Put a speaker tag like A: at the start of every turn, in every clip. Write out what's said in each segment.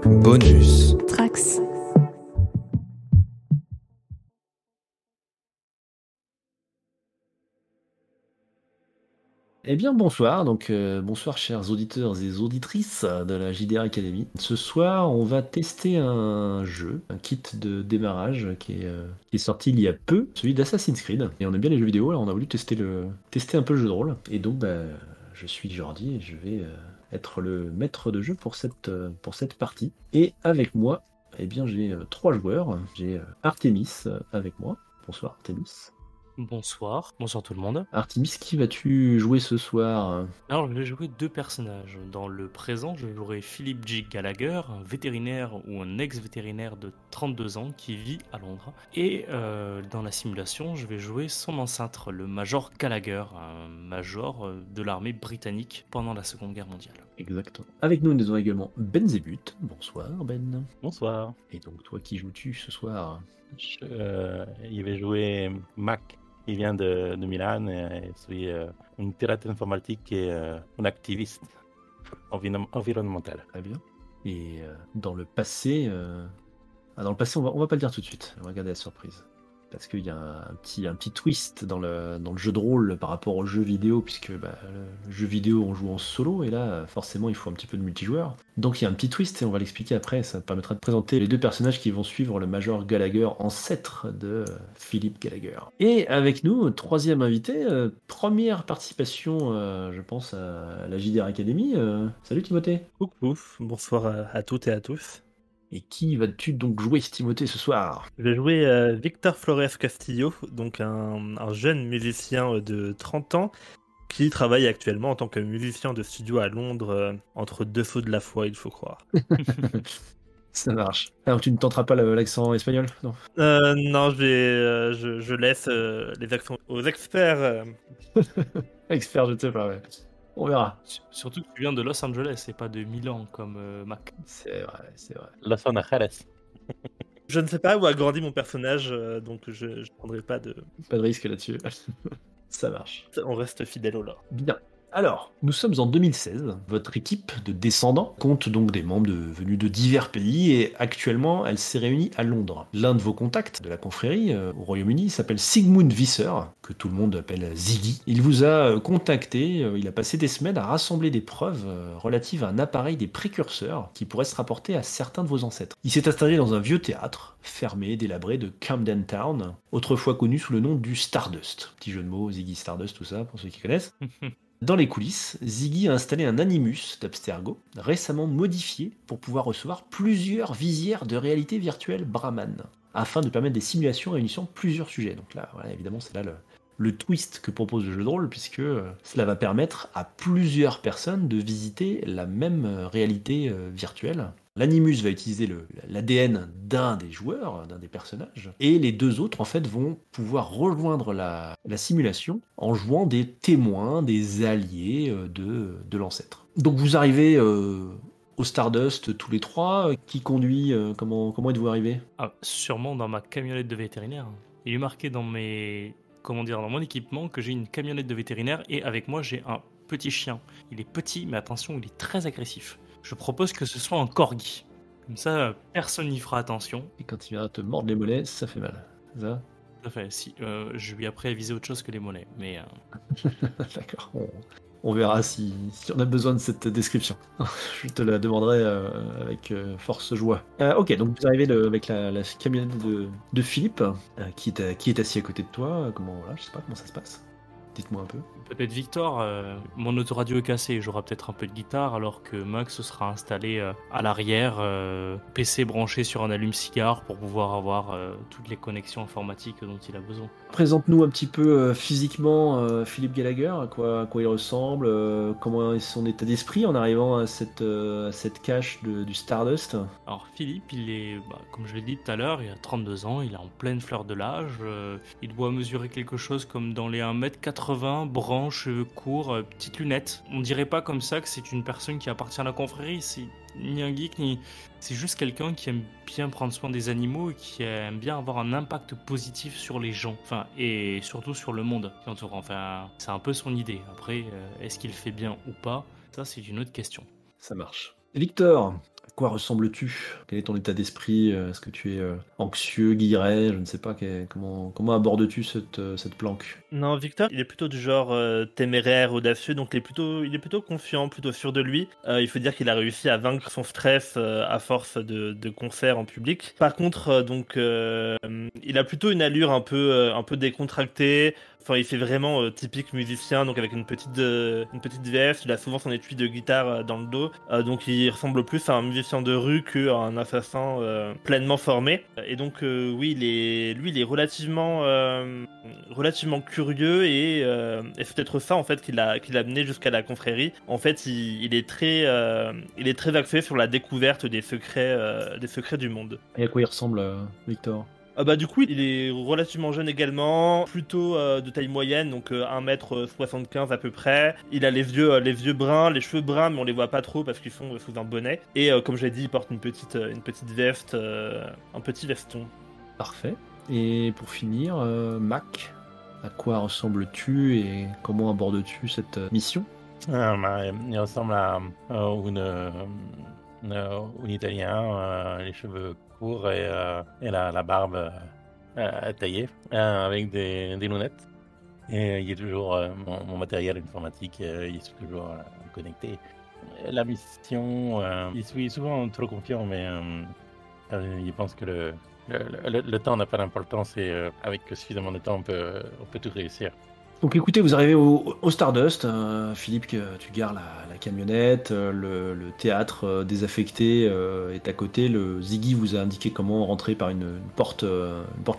A: Bonus.
B: Trax.
C: Eh bien bonsoir, bonsoir chers auditeurs et auditrices de la JDR Academy. Ce soir on va tester un jeu, un kit de démarrage qui est sorti il y a peu, celui d'Assassin's Creed. Et on aime bien les jeux vidéo, alors on a voulu tester un peu le jeu de rôle. Et donc je suis Jordi et je vais être le maître de jeu pour cette partie. Et avec moi, eh bien j'ai 3 joueurs. J'ai Artemis avec moi. Bonsoir Artemis.
D: Bonsoir tout le monde.
C: Artemis, qui vas-tu jouer ce soir?
D: Alors je vais jouer 2 personnages. Dans le présent, je jouerai Philip J. Gallagher, un vétérinaire ou un ex-vétérinaire de 32 ans qui vit à Londres. Et dans la simulation, je vais jouer son ancêtre, le Major Gallagher, un major de l'armée britannique pendant la Seconde Guerre mondiale.
C: Exactement. Avec nous avons également Ben Zébut. Bonsoir Ben.
E: Bonsoir.
C: Et donc toi, qui joues-tu ce soir?
E: Il va jouer Mac. Il vient de Milan et suis un pirate informatique et un activiste environnemental.
C: Très bien. Et dans le passé, on va pas le dire tout de suite. On va garder la surprise. Parce qu'il y a un petit twist dans le jeu de rôle par rapport au jeu vidéo, puisque le jeu vidéo on joue en solo, et là forcément il faut un petit peu de multijoueur. Donc il y a un petit twist et on va l'expliquer après, ça permettra de présenter les 2 personnages qui vont suivre le Major Gallagher, ancêtre de Philip Gallagher. Et avec nous, 3e invité, première participation je pense à la JDR Academy. Salut Timothée.
F: Coucou, bonsoir à toutes et à tous.
C: Et qui vas-tu donc jouer, Timothée, ce soir?
F: Je vais jouer Victor Flores Castillo, donc un jeune musicien de 30 ans qui travaille actuellement en tant que musicien de studio à Londres, entre 2 feux de la foi, il faut croire.
C: Ça marche. Alors tu ne tenteras pas l'accent espagnol? Non.
F: Non, je laisse les accents aux experts.
C: Expert, je ne sais pas, ouais. On verra.
D: Surtout que tu viens de Los Angeles et pas de Milan comme Mac.
C: C'est vrai, c'est vrai.
E: Los Angeles.
F: Je ne sais pas où a grandi mon personnage, donc je ne prendrai pas de...
C: Pas de risque là-dessus. Ça marche.
F: On reste fidèle au lore.
C: Bien. Alors, nous sommes en 2016. Votre équipe de descendants compte donc des membres venus de divers pays et actuellement, elle s'est réunie à Londres. L'un de vos contacts de la confrérie au Royaume-Uni s'appelle Sigmund Visser, que tout le monde appelle Ziggy. Il vous a contacté, il a passé des semaines à rassembler des preuves relatives à un appareil des précurseurs qui pourrait se rapporter à certains de vos ancêtres. Il s'est installé dans un vieux théâtre, fermé, délabré de Camden Town, autrefois connu sous le nom du Stardust. Petit jeu de mots, Ziggy Stardust, tout ça, pour ceux qui connaissent. Dans les coulisses, Ziggy a installé un Animus d'Abstergo, récemment modifié pour pouvoir recevoir plusieurs visières de réalité virtuelle Brahman, afin de permettre des simulations réunissant plusieurs sujets. Donc là, voilà, évidemment, c'est là le twist que propose le jeu de rôle, puisque cela va permettre à plusieurs personnes de visiter la même réalité virtuelle. L'Animus va utiliser l'ADN d'un des joueurs, d'un des personnages, et les 2 autres en fait vont pouvoir rejoindre la simulation en jouant des témoins, des alliés de l'ancêtre. Donc vous arrivez au Stardust tous les 3. Qui conduit? Comment êtes-vous arrivé?
D: Sûrement dans ma camionnette de vétérinaire. Il est marqué dans dans mon équipement que j'ai une camionnette de vétérinaire et avec moi j'ai un petit chien. Il est petit mais attention, il est très agressif. Je propose que ce soit un corgi. Comme ça, personne n'y fera attention.
C: Et quand il vient te mordre les mollets, ça fait mal. C'est ça?
D: Tout à fait. Si, je lui ai appris à viser autre chose que les mollets. Mais
C: D'accord. On verra si on a besoin de cette description. Je te la demanderai avec force joie. Ok, donc vous arrivez avec la camionnette de Philippe, qui est assis à côté de toi. Je sais pas comment ça se passe. Dites-moi un peu.
D: Peut-être Victor, mon autoradio est cassé, il jouera peut-être un peu de guitare alors que Max se sera installé à l'arrière, PC branché sur un allume-cigare pour pouvoir avoir toutes les connexions informatiques dont il a besoin.
C: Présente-nous un petit peu physiquement Philip Gallagher, à quoi il ressemble, comment est son état d'esprit en arrivant à cette cache du Stardust.
D: Alors Philippe, il est, comme je l'ai dit tout à l'heure, il a 32 ans, il est en pleine fleur de l'âge, il doit mesurer quelque chose comme dans les 1m80, brun, cheveux courts, petites lunettes. On dirait pas comme ça que c'est une personne qui appartient à la confrérie, c'est ni un geek, c'est juste quelqu'un qui aime bien prendre soin des animaux et qui aime bien avoir un impact positif sur les gens, et surtout sur le monde qui entoure. C'est un peu son idée. Après, est-ce qu'il fait bien ou pas? Ça, c'est une autre question.
C: Ça marche. Victor, quoi ressembles-tu? Quel est ton état d'esprit? Est-ce que tu es anxieux, guilleret? Je ne sais pas. Comment abordes-tu cette planque?
F: Non, Victor, il est plutôt du genre téméraire, audacieux, donc il est plutôt confiant, plutôt sûr de lui. Il faut dire qu'il a réussi à vaincre son stress à force de concerts en public. Par contre, il a plutôt une allure un peu décontractée. Enfin, il fait vraiment typique musicien, donc avec une petite veste. Il a souvent son étui de guitare dans le dos. Donc il ressemble plus à un musicien de rue qu'à un assassin pleinement formé. Et donc oui, il est relativement curieux et c'est peut-être ça en fait qui l'a mené jusqu'à la confrérie. En fait, il est très axé sur la découverte des secrets du monde.
C: Et à quoi il ressemble, Victor?
F: Du coup, il est relativement jeune également, plutôt de taille moyenne, donc 1m75 à peu près. Il a les yeux bruns, les cheveux bruns, mais on les voit pas trop parce qu'ils sont sous un bonnet. Et comme je l'ai dit, il porte une petite veste, un petit veston.
C: Parfait. Et pour finir, Mac, à quoi ressembles-tu et comment abordes-tu cette mission?
E: Il ressemble à un Italien, les cheveux courts et la barbe taillée, avec des lunettes. Et il est toujours mon matériel informatique, il est toujours connecté. La mission, il suis souvent trop confiant, mais il pense que le temps n'a pas d'importance et avec suffisamment de temps, on peut tout réussir.
C: Donc écoutez, vous arrivez au Stardust, Philippe, tu gares la camionnette, le théâtre désaffecté est à côté, le Ziggy vous a indiqué comment rentrer par une porte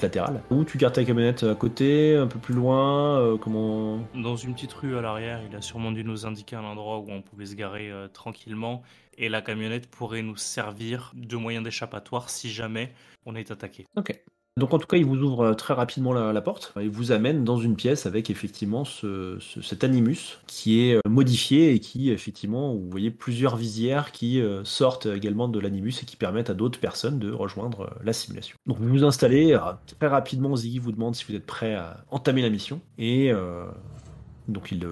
C: latérale. Où tu gares ta camionnette à côté, un peu plus loin, comment...
D: Dans une petite rue à l'arrière, il a sûrement dû nous indiquer un endroit où on pouvait se garer tranquillement et la camionnette pourrait nous servir de moyen d'échappatoire si jamais on est attaqué.
C: Ok. Donc en tout cas, il vous ouvre très rapidement la porte. Il vous amène dans une pièce avec effectivement cet animus qui est modifié et qui effectivement, vous voyez plusieurs visières qui sortent également de l'animus et qui permettent à d'autres personnes de rejoindre la simulation. Donc vous vous installez très rapidement. Ziggy vous demande si vous êtes prêt à entamer la mission et donc il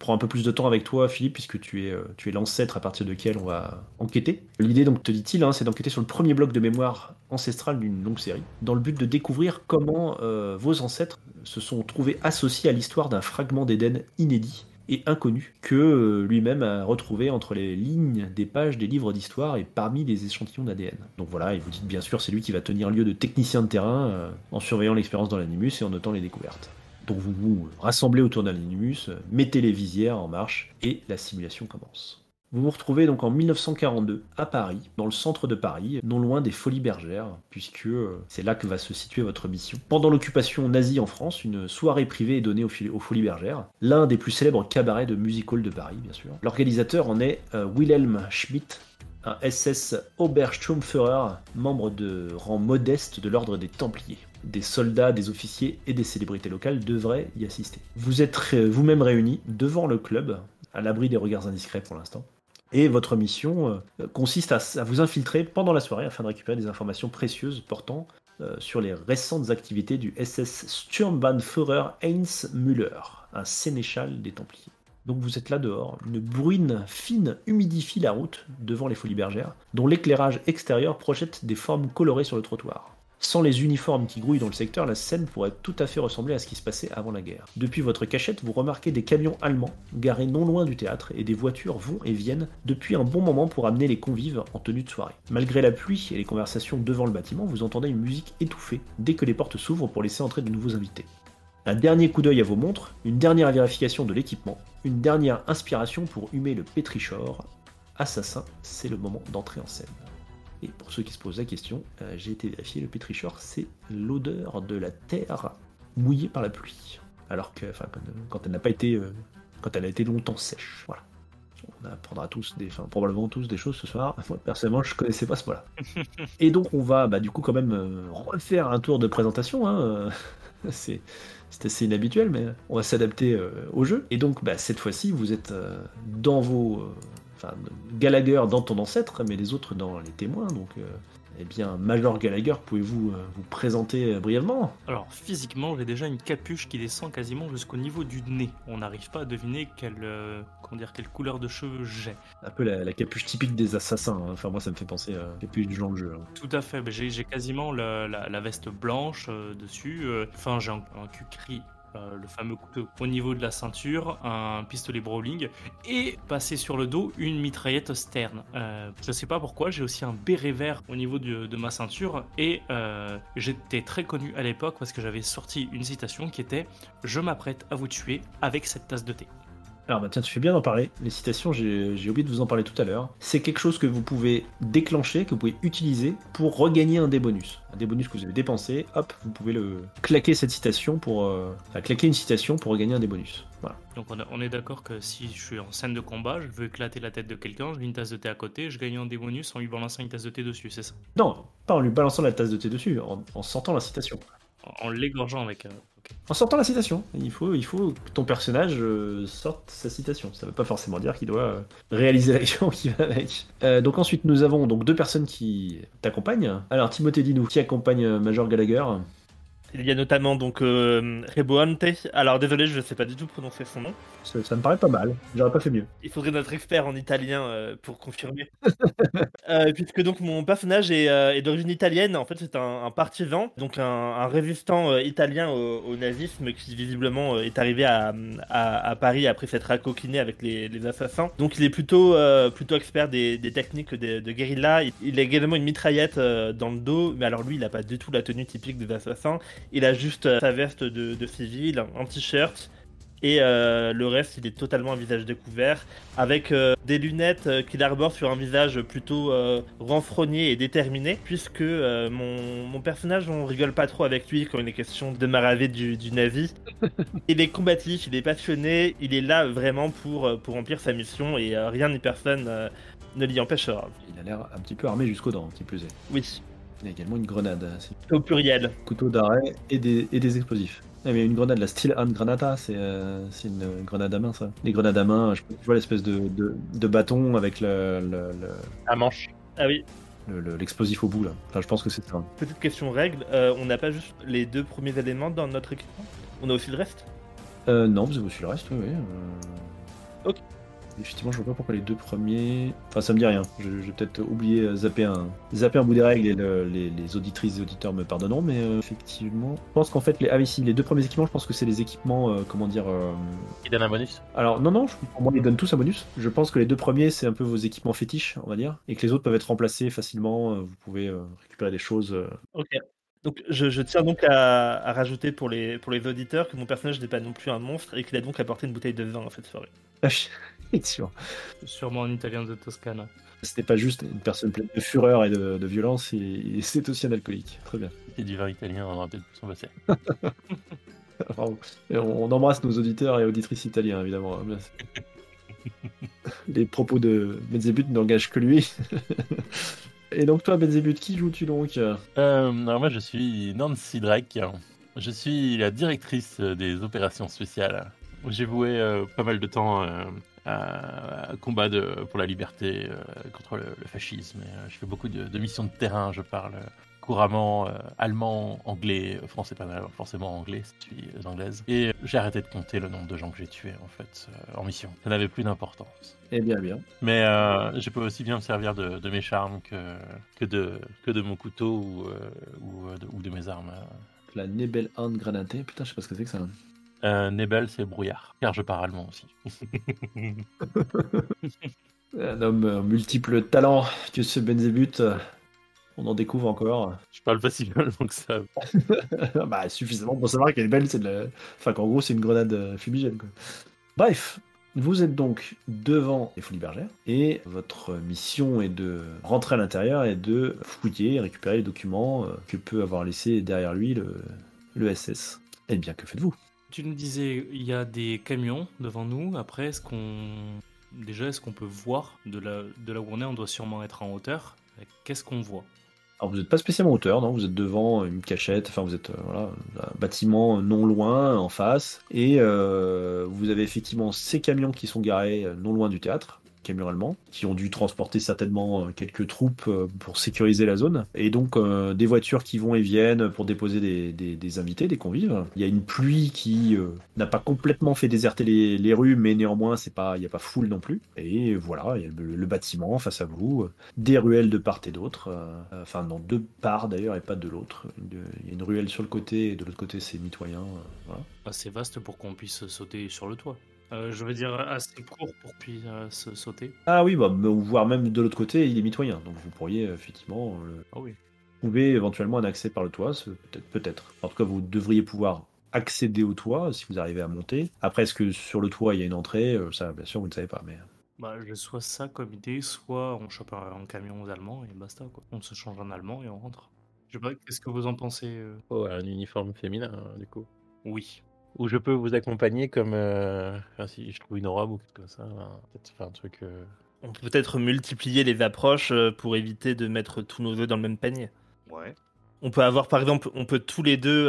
C: prend un peu plus de temps avec toi, Philippe, puisque tu es l'ancêtre à partir duquel on va enquêter. L'idée, donc, te dit-il, c'est d'enquêter sur le premier bloc de mémoire ancestrale d'une longue série, dans le but de découvrir comment vos ancêtres se sont trouvés associés à l'histoire d'un fragment d'Éden inédit et inconnu, que lui-même a retrouvé entre les lignes des pages des livres d'histoire et parmi les échantillons d'ADN. Donc voilà, il vous dit que bien sûr, c'est lui qui va tenir lieu de technicien de terrain en surveillant l'expérience dans l'animus et en notant les découvertes. Donc vous vous rassemblez autour d'un animus, mettez les visières en marche et la simulation commence. Vous vous retrouvez donc en 1942 à Paris, dans le centre de Paris, non loin des Folies Bergères, puisque c'est là que va se situer votre mission. Pendant l'occupation nazie en France, une soirée privée est donnée aux Folies Bergères, l'un des plus célèbres cabarets de music hall de Paris, bien sûr. L'organisateur en est Wilhelm Schmidt, un SS Obersturmführer, membre de rang modeste de l'ordre des Templiers. Des soldats, des officiers et des célébrités locales devraient y assister. Vous êtes vous-même réunis devant le club, à l'abri des regards indiscrets pour l'instant. Et votre mission consiste à vous infiltrer pendant la soirée afin de récupérer des informations précieuses portant sur les récentes activités du SS Sturmbannführer Heinz Müller, un sénéchal des Templiers. Donc vous êtes là dehors, une bruine fine humidifie la route devant les Folies Bergères, dont l'éclairage extérieur projette des formes colorées sur le trottoir. Sans les uniformes qui grouillent dans le secteur, la scène pourrait tout à fait ressembler à ce qui se passait avant la guerre. Depuis votre cachette, vous remarquez des camions allemands garés non loin du théâtre et des voitures vont et viennent depuis un bon moment pour amener les convives en tenue de soirée. Malgré la pluie et les conversations devant le bâtiment, vous entendez une musique étouffée dès que les portes s'ouvrent pour laisser entrer de nouveaux invités. Un dernier coup d'œil à vos montres, une dernière vérification de l'équipement, une dernière inspiration pour humer le pétrichor. Assassin, c'est le moment d'entrer en scène. Et pour ceux qui se posent la question, j'ai été vérifier, le pétrichor, c'est l'odeur de la terre mouillée par la pluie. Alors que, quand elle n'a pas été, quand elle a été longtemps sèche. Voilà. On apprendra probablement tous des choses ce soir. Moi, personnellement, je connaissais pas ce mot-là. Et donc, on va, du coup, quand même refaire un tour de présentation. C'est assez inhabituel, mais on va s'adapter au jeu. Et donc, cette fois-ci, vous êtes enfin, Gallagher dans ton ancêtre, mais les autres dans les témoins. Donc, eh bien, Major Gallagher, pouvez-vous vous présenter brièvement?
D: Alors, physiquement, j'ai déjà une capuche qui descend quasiment jusqu'au niveau du nez. On n'arrive pas à deviner quelle couleur de cheveux j'ai.
C: Un peu la capuche typique des assassins. Hein. Enfin, moi, ça me fait penser à la capuche du genre de jeu. Hein.
D: Tout à fait, j'ai quasiment la veste blanche dessus. Enfin, j'ai un cul-cri. Le fameux couteau au niveau de la ceinture, un pistolet Browning et passé sur le dos une mitraillette Stern. Je sais pas pourquoi, j'ai aussi un béret vert au niveau de ma ceinture et j'étais très connu à l'époque parce que j'avais sorti une citation qui était « Je m'apprête à vous tuer avec cette tasse de thé ».
C: Alors bah tiens, tu fais bien d'en parler. Les citations, j'ai oublié de vous en parler tout à l'heure. C'est quelque chose que vous pouvez déclencher, que vous pouvez utiliser pour regagner un dé bonus. Un dé bonus que vous avez dépensé, hop, vous pouvez le claquer cette citation pour claquer une citation pour regagner un dé bonus. Voilà.
D: Donc on est d'accord que si je suis en scène de combat, je veux éclater la tête de quelqu'un, je mets une tasse de thé à côté, je gagne un dé bonus en lui balançant une tasse de thé dessus, c'est ça?
C: Non, pas en lui balançant la tasse de thé dessus, en sortant la citation.
D: En l'égorgeant avec...
C: En sortant la citation. Il faut que ton personnage sorte sa citation. Ça ne veut pas forcément dire qu'il doit réaliser l'action qui va avec. Donc ensuite, nous avons donc 2 personnes qui t'accompagnent. Alors, Timothée, dis-nous, qui accompagne Major Gallagher?
F: Il y a notamment donc Reboante. Alors désolé, je ne sais pas du tout prononcer son nom.
C: Ça me paraît pas mal. J'aurais pas fait mieux.
F: Il faudrait notre expert en italien pour confirmer. Puisque donc mon personnage est d'origine italienne. En fait, c'est un partisan, donc un résistant italien au nazisme qui visiblement est arrivé à Paris après s'être racoquiné avec les assassins. Donc il est plutôt expert des techniques de guérilla. Il a également une mitraillette dans le dos, mais alors lui, il n'a pas du tout la tenue typique des assassins. Il a juste sa veste de civil, un t-shirt, et le reste, il est totalement un visage découvert, avec des lunettes qu'il arbore sur un visage plutôt renfrogné et déterminé, puisque mon personnage, on rigole pas trop avec lui quand il est question de maraver du nazi. Il est combatif, il est passionné, il est là vraiment pour remplir sa mission, et rien ni personne ne l'y empêchera.
C: Il a l'air un petit peu armé jusqu'aux dents, qui plus est.
F: Oui.
C: Il y a également une grenade.
F: Au pluriel.
C: Couteau d'arrêt et des explosifs. Ah, mais une grenade, la Steel Hand Granata, c'est une grenade à main, ça. Les grenades à main, je vois l'espèce de bâton avec
E: À manche.
F: Ah oui.
C: L'explosif au bout, là. Enfin, je pense que c'est ça.
F: Petite question règle, on n'a pas juste les 2 premiers éléments dans notre équipement? On a aussi le reste?
C: Non, vous avez aussi le reste, oui.
F: Ok.
C: Effectivement, je vois pas pourquoi les 2 premiers... Enfin, ça me dit rien. Je vais peut-être oublier zapper un bout des règles et les auditrices et auditeurs me pardonneront, mais effectivement... Je pense qu'en fait, les 2 premiers équipements, je pense que c'est les équipements,
E: Qui donne un bonus?
C: Alors, non, pour moi, ils donnent tous un bonus. Je pense que les 2 premiers, c'est un peu vos équipements fétiches, on va dire, et que les autres peuvent être remplacés facilement. Vous pouvez récupérer des choses...
F: Ok. Donc je tiens donc à rajouter pour les auditeurs que mon personnage n'est pas non plus un monstre et qu'il a donc apporté une bouteille de vin dans cette soirée.
C: Effectivement.
D: Sûrement en italien de Toscane.
C: C'était pas juste une personne pleine de fureur et de violence, et c'est aussi un alcoolique. Très bien.
E: C'est du vin italien, on aurait peut-être pu s'en passer.
C: Bravo. Et on embrasse nos auditeurs et auditrices italiens, évidemment. Les propos de Belzébuth n'engagent que lui. Et donc toi, Belzébuth, qui joues-tu donc?
E: Alors moi, je suis Nancy Drake. Je suis la directrice des opérations spéciales. J'ai voué pas mal de temps à combat pour la liberté contre le fascisme. Je fais beaucoup de missions de terrain. Je parle couramment allemand, anglais, français pas mal, forcément anglais, si je suis anglaise. Et j'ai arrêté de compter le nombre de gens que j'ai tués en fait en mission. Ça n'avait plus d'importance.
C: Eh bien, bien.
E: Mais je peux aussi bien me servir de mes charmes que de mon couteau ou de mes armes.
C: La Nebel Hand Granate, putain, je sais pas ce que c'est que ça.
E: Nebel, c'est brouillard, car je parle allemand aussi.
C: Un homme multiples talents, que ce Belzébuth. On en découvre encore.
E: Je parle pas si mal donc ça.
C: Bah, suffisamment pour savoir qu'elle est belle, enfin, qu'en gros, c'est une grenade fumigène, quoi. Bref, vous êtes donc devant les Folies Bergères, et votre mission est de rentrer à l'intérieur et de fouiller, récupérer les documents que peut avoir laissé derrière lui le SS. Eh bien, que faites-vous?
D: Tu nous disais, il y a des camions devant nous. Après, est-ce qu'on peut voir de là où on est? On doit sûrement être en hauteur. Qu'est-ce qu'on voit?
C: Alors vous n'êtes pas spécialement en hauteur, non, vous êtes devant une cachette, enfin vous êtes un bâtiment non loin en face, et vous avez effectivement ces camions qui sont garés non loin du théâtre, camions allemands, qui ont dû transporter certainement quelques troupes pour sécuriser la zone. Et donc, des voitures qui vont et viennent pour déposer des invités, des convives. Il y a une pluie qui n'a pas complètement fait déserter les rues, mais néanmoins, il n'y a pas foule non plus. Et voilà, il y a le bâtiment face à vous, des ruelles de part et d'autre. Enfin, non, de part d'ailleurs et pas de l'autre. Il y a une ruelle sur le côté et de l'autre côté, c'est mitoyen. Voilà.
D: Assez vaste pour qu'on puisse sauter sur le toit. Je veux dire assez court pour qu'on puisse se sauter.
C: Ah oui, bah, voire même de l'autre côté, il est mitoyen. Donc vous pourriez effectivement
D: Ah oui.
C: trouver éventuellement un accès par le toit, peut-être. En tout cas, vous devriez pouvoir accéder au toit si vous arrivez à monter. Après, est-ce que sur le toit il y a une entrée? Ça, bien sûr, vous ne savez pas. Mais
D: Bah, soit ça comme idée, soit on chope un camion aux Allemands et basta, quoi. On se change en allemand et on rentre. Je sais pas, qu'est-ce que vous en pensez
E: Oh, un uniforme féminin, du coup.
D: Oui.
E: Ou je peux vous accompagner comme si je trouve une robe ou quelque chose comme ça. Peut-être faire un truc.
F: On peut peut-être multiplier les approches pour éviter de mettre tous nos œufs dans le même panier.
D: Ouais.
F: On peut avoir, par exemple, on peut tous les deux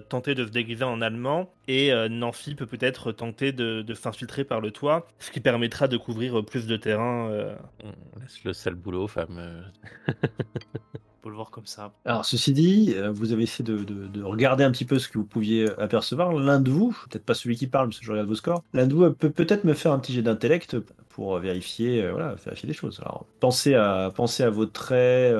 F: tenter de se déguiser en allemand et Nancy peut peut-être tenter de s'infiltrer par le toit, ce qui permettra de couvrir plus de terrain.
E: On laisse le sale boulot aux femmes.
D: Faut le voir comme ça.
C: alors, ceci dit, vous avez essayé de regarder un petit peu ce que vous pouviez apercevoir. L'un de vous, peut-être pas celui qui parle, parce que je regarde vos scores, l'un de vous peut peut-être me faire un petit jet d'intellect pour vérifier, vérifier des choses. Alors, pensez à vos traits,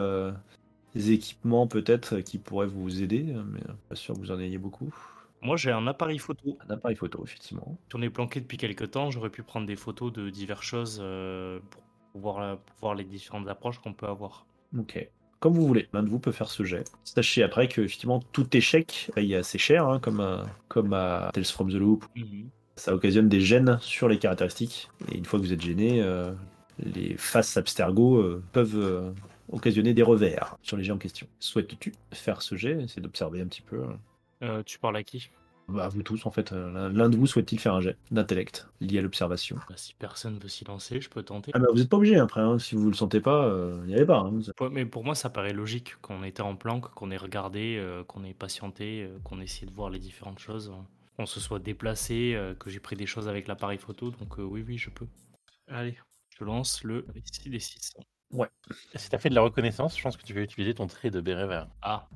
C: des équipements peut-être qui pourraient vous aider, mais pas sûr que vous en ayez beaucoup.
D: Moi, j'ai un appareil photo.
C: Un appareil photo, effectivement.
D: Si on est planqué depuis quelques temps, j'aurais pu prendre des photos de diverses choses pour voir les différentes approches qu'on peut avoir.
C: Ok. Comme vous voulez, l'un de vous peut faire ce jet. Sachez après que effectivement tout échec paye assez cher, hein, comme à Tales from the Loop. Ça occasionne des gènes sur les caractéristiques. Et une fois que vous êtes gêné, les faces abstergo peuvent occasionner des revers sur les jets en question. Souhaites-tu faire ce jet? Essayer d'observer un petit peu.
D: Tu parles à qui?
C: Bah, vous tous, en fait. L'un de vous souhaite-t-il faire un jet d'intellect lié à l'observation?
D: Bah, si personne veut s'y lancer, je peux tenter.
C: Ah bah, vous n'êtes pas obligé après, hein. Si vous le sentez pas, n'y allez pas. Hein.
D: Mais pour moi, ça paraît logique qu'on était en planque, qu'on ait regardé, qu'on ait patienté, qu'on ait essayé de voir les différentes choses, qu'on se soit déplacé, que j'ai pris des choses avec l'appareil photo. Donc oui, je peux. Allez, je lance le 6 des 6.
C: Ouais.
E: Si t'as fait de la reconnaissance, je pense que tu vas utiliser ton trait de béret vert.
D: Ah,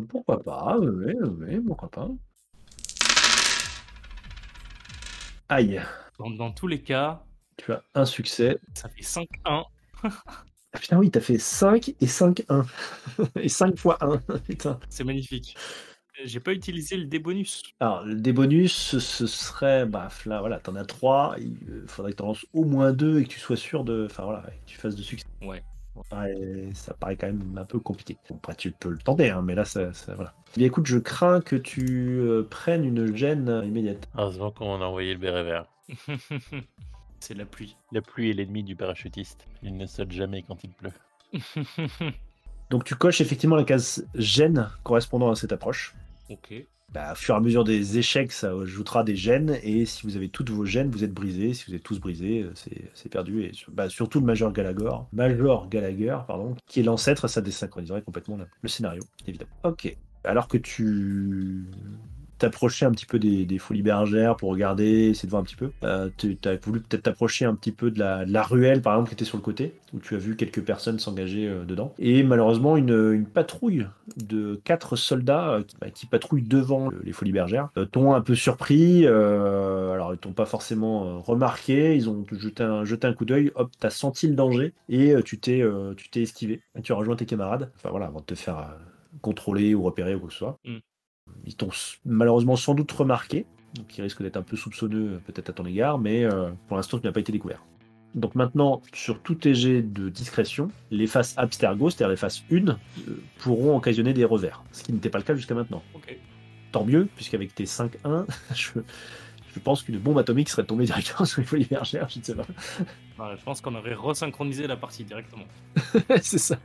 C: Pourquoi pas, oui, pourquoi pas. Aïe,
D: dans tous les cas,
C: tu as un succès.
D: ça fait 5-1.
C: Ah, putain, oui, t'as fait 5 et 5-1. Et 5 fois 1, putain.
D: C'est magnifique. J'ai pas utilisé le débonus.
C: Alors, des bonus, ce serait, bah, là, voilà, t'en as 3, il faudrait que t'en lances au moins 2 et que tu sois sûr de, enfin voilà, que tu fasses de succès.
D: Ouais.
C: Ça paraît quand même un peu compliqué. Bon, après, tu peux le tenter, hein, mais là, voilà. Eh bien, écoute, je crains que tu prennes une gêne immédiate.
E: Heureusement qu'on a envoyé le béret vert.
D: C'est la pluie.
E: La pluie est l'ennemi du parachutiste. Il ne saute jamais quand il pleut.
C: Donc, tu coches effectivement la case gêne correspondant à cette approche.
D: Ok.
C: Bah, au fur et à mesure des échecs, ça ajoutera des gènes, et si vous avez toutes vos gènes, vous êtes brisés. Si vous êtes tous brisés, c'est perdu. Et surtout le Major Gallagher, pardon, qui est l'ancêtre, ça désynchroniserait complètement le scénario, évidemment. Ok. Alors que tu t'approchais un petit peu des folies bergères pour regarder, essayer de voir un petit peu, tu as voulu peut-être t'approcher un petit peu de la ruelle, par exemple, qui était sur le côté, où tu as vu quelques personnes s'engager dedans. Et malheureusement, une patrouille de 4 soldats qui patrouillent devant les folies bergères t'ont un peu surpris. Alors, ils t'ont pas forcément remarqué, ils ont jeté un coup d'œil, hop, t'as senti le danger, et tu t'es esquivé. Et tu as rejoint tes camarades, enfin voilà, avant de te faire contrôler ou repérer ou quoi que ce soit. Ils t'ont malheureusement sans doute remarqué, donc ils risquent d'être un peu soupçonneux peut-être à ton égard, mais pour l'instant tu n'as pas été découvert. Donc maintenant, sur tous tes jets de discrétion, les faces abstergo, c'est-à-dire les faces 1, pourront occasionner des revers, ce qui n'était pas le cas jusqu'à maintenant.
D: Ok.
C: Tant mieux, puisqu'avec tes 5-1, je pense qu'une bombe atomique serait tombée directement sur les folies bergères, je ne sais pas.
D: Ouais, je pense qu'on aurait resynchronisé la partie directement.
C: C'est ça.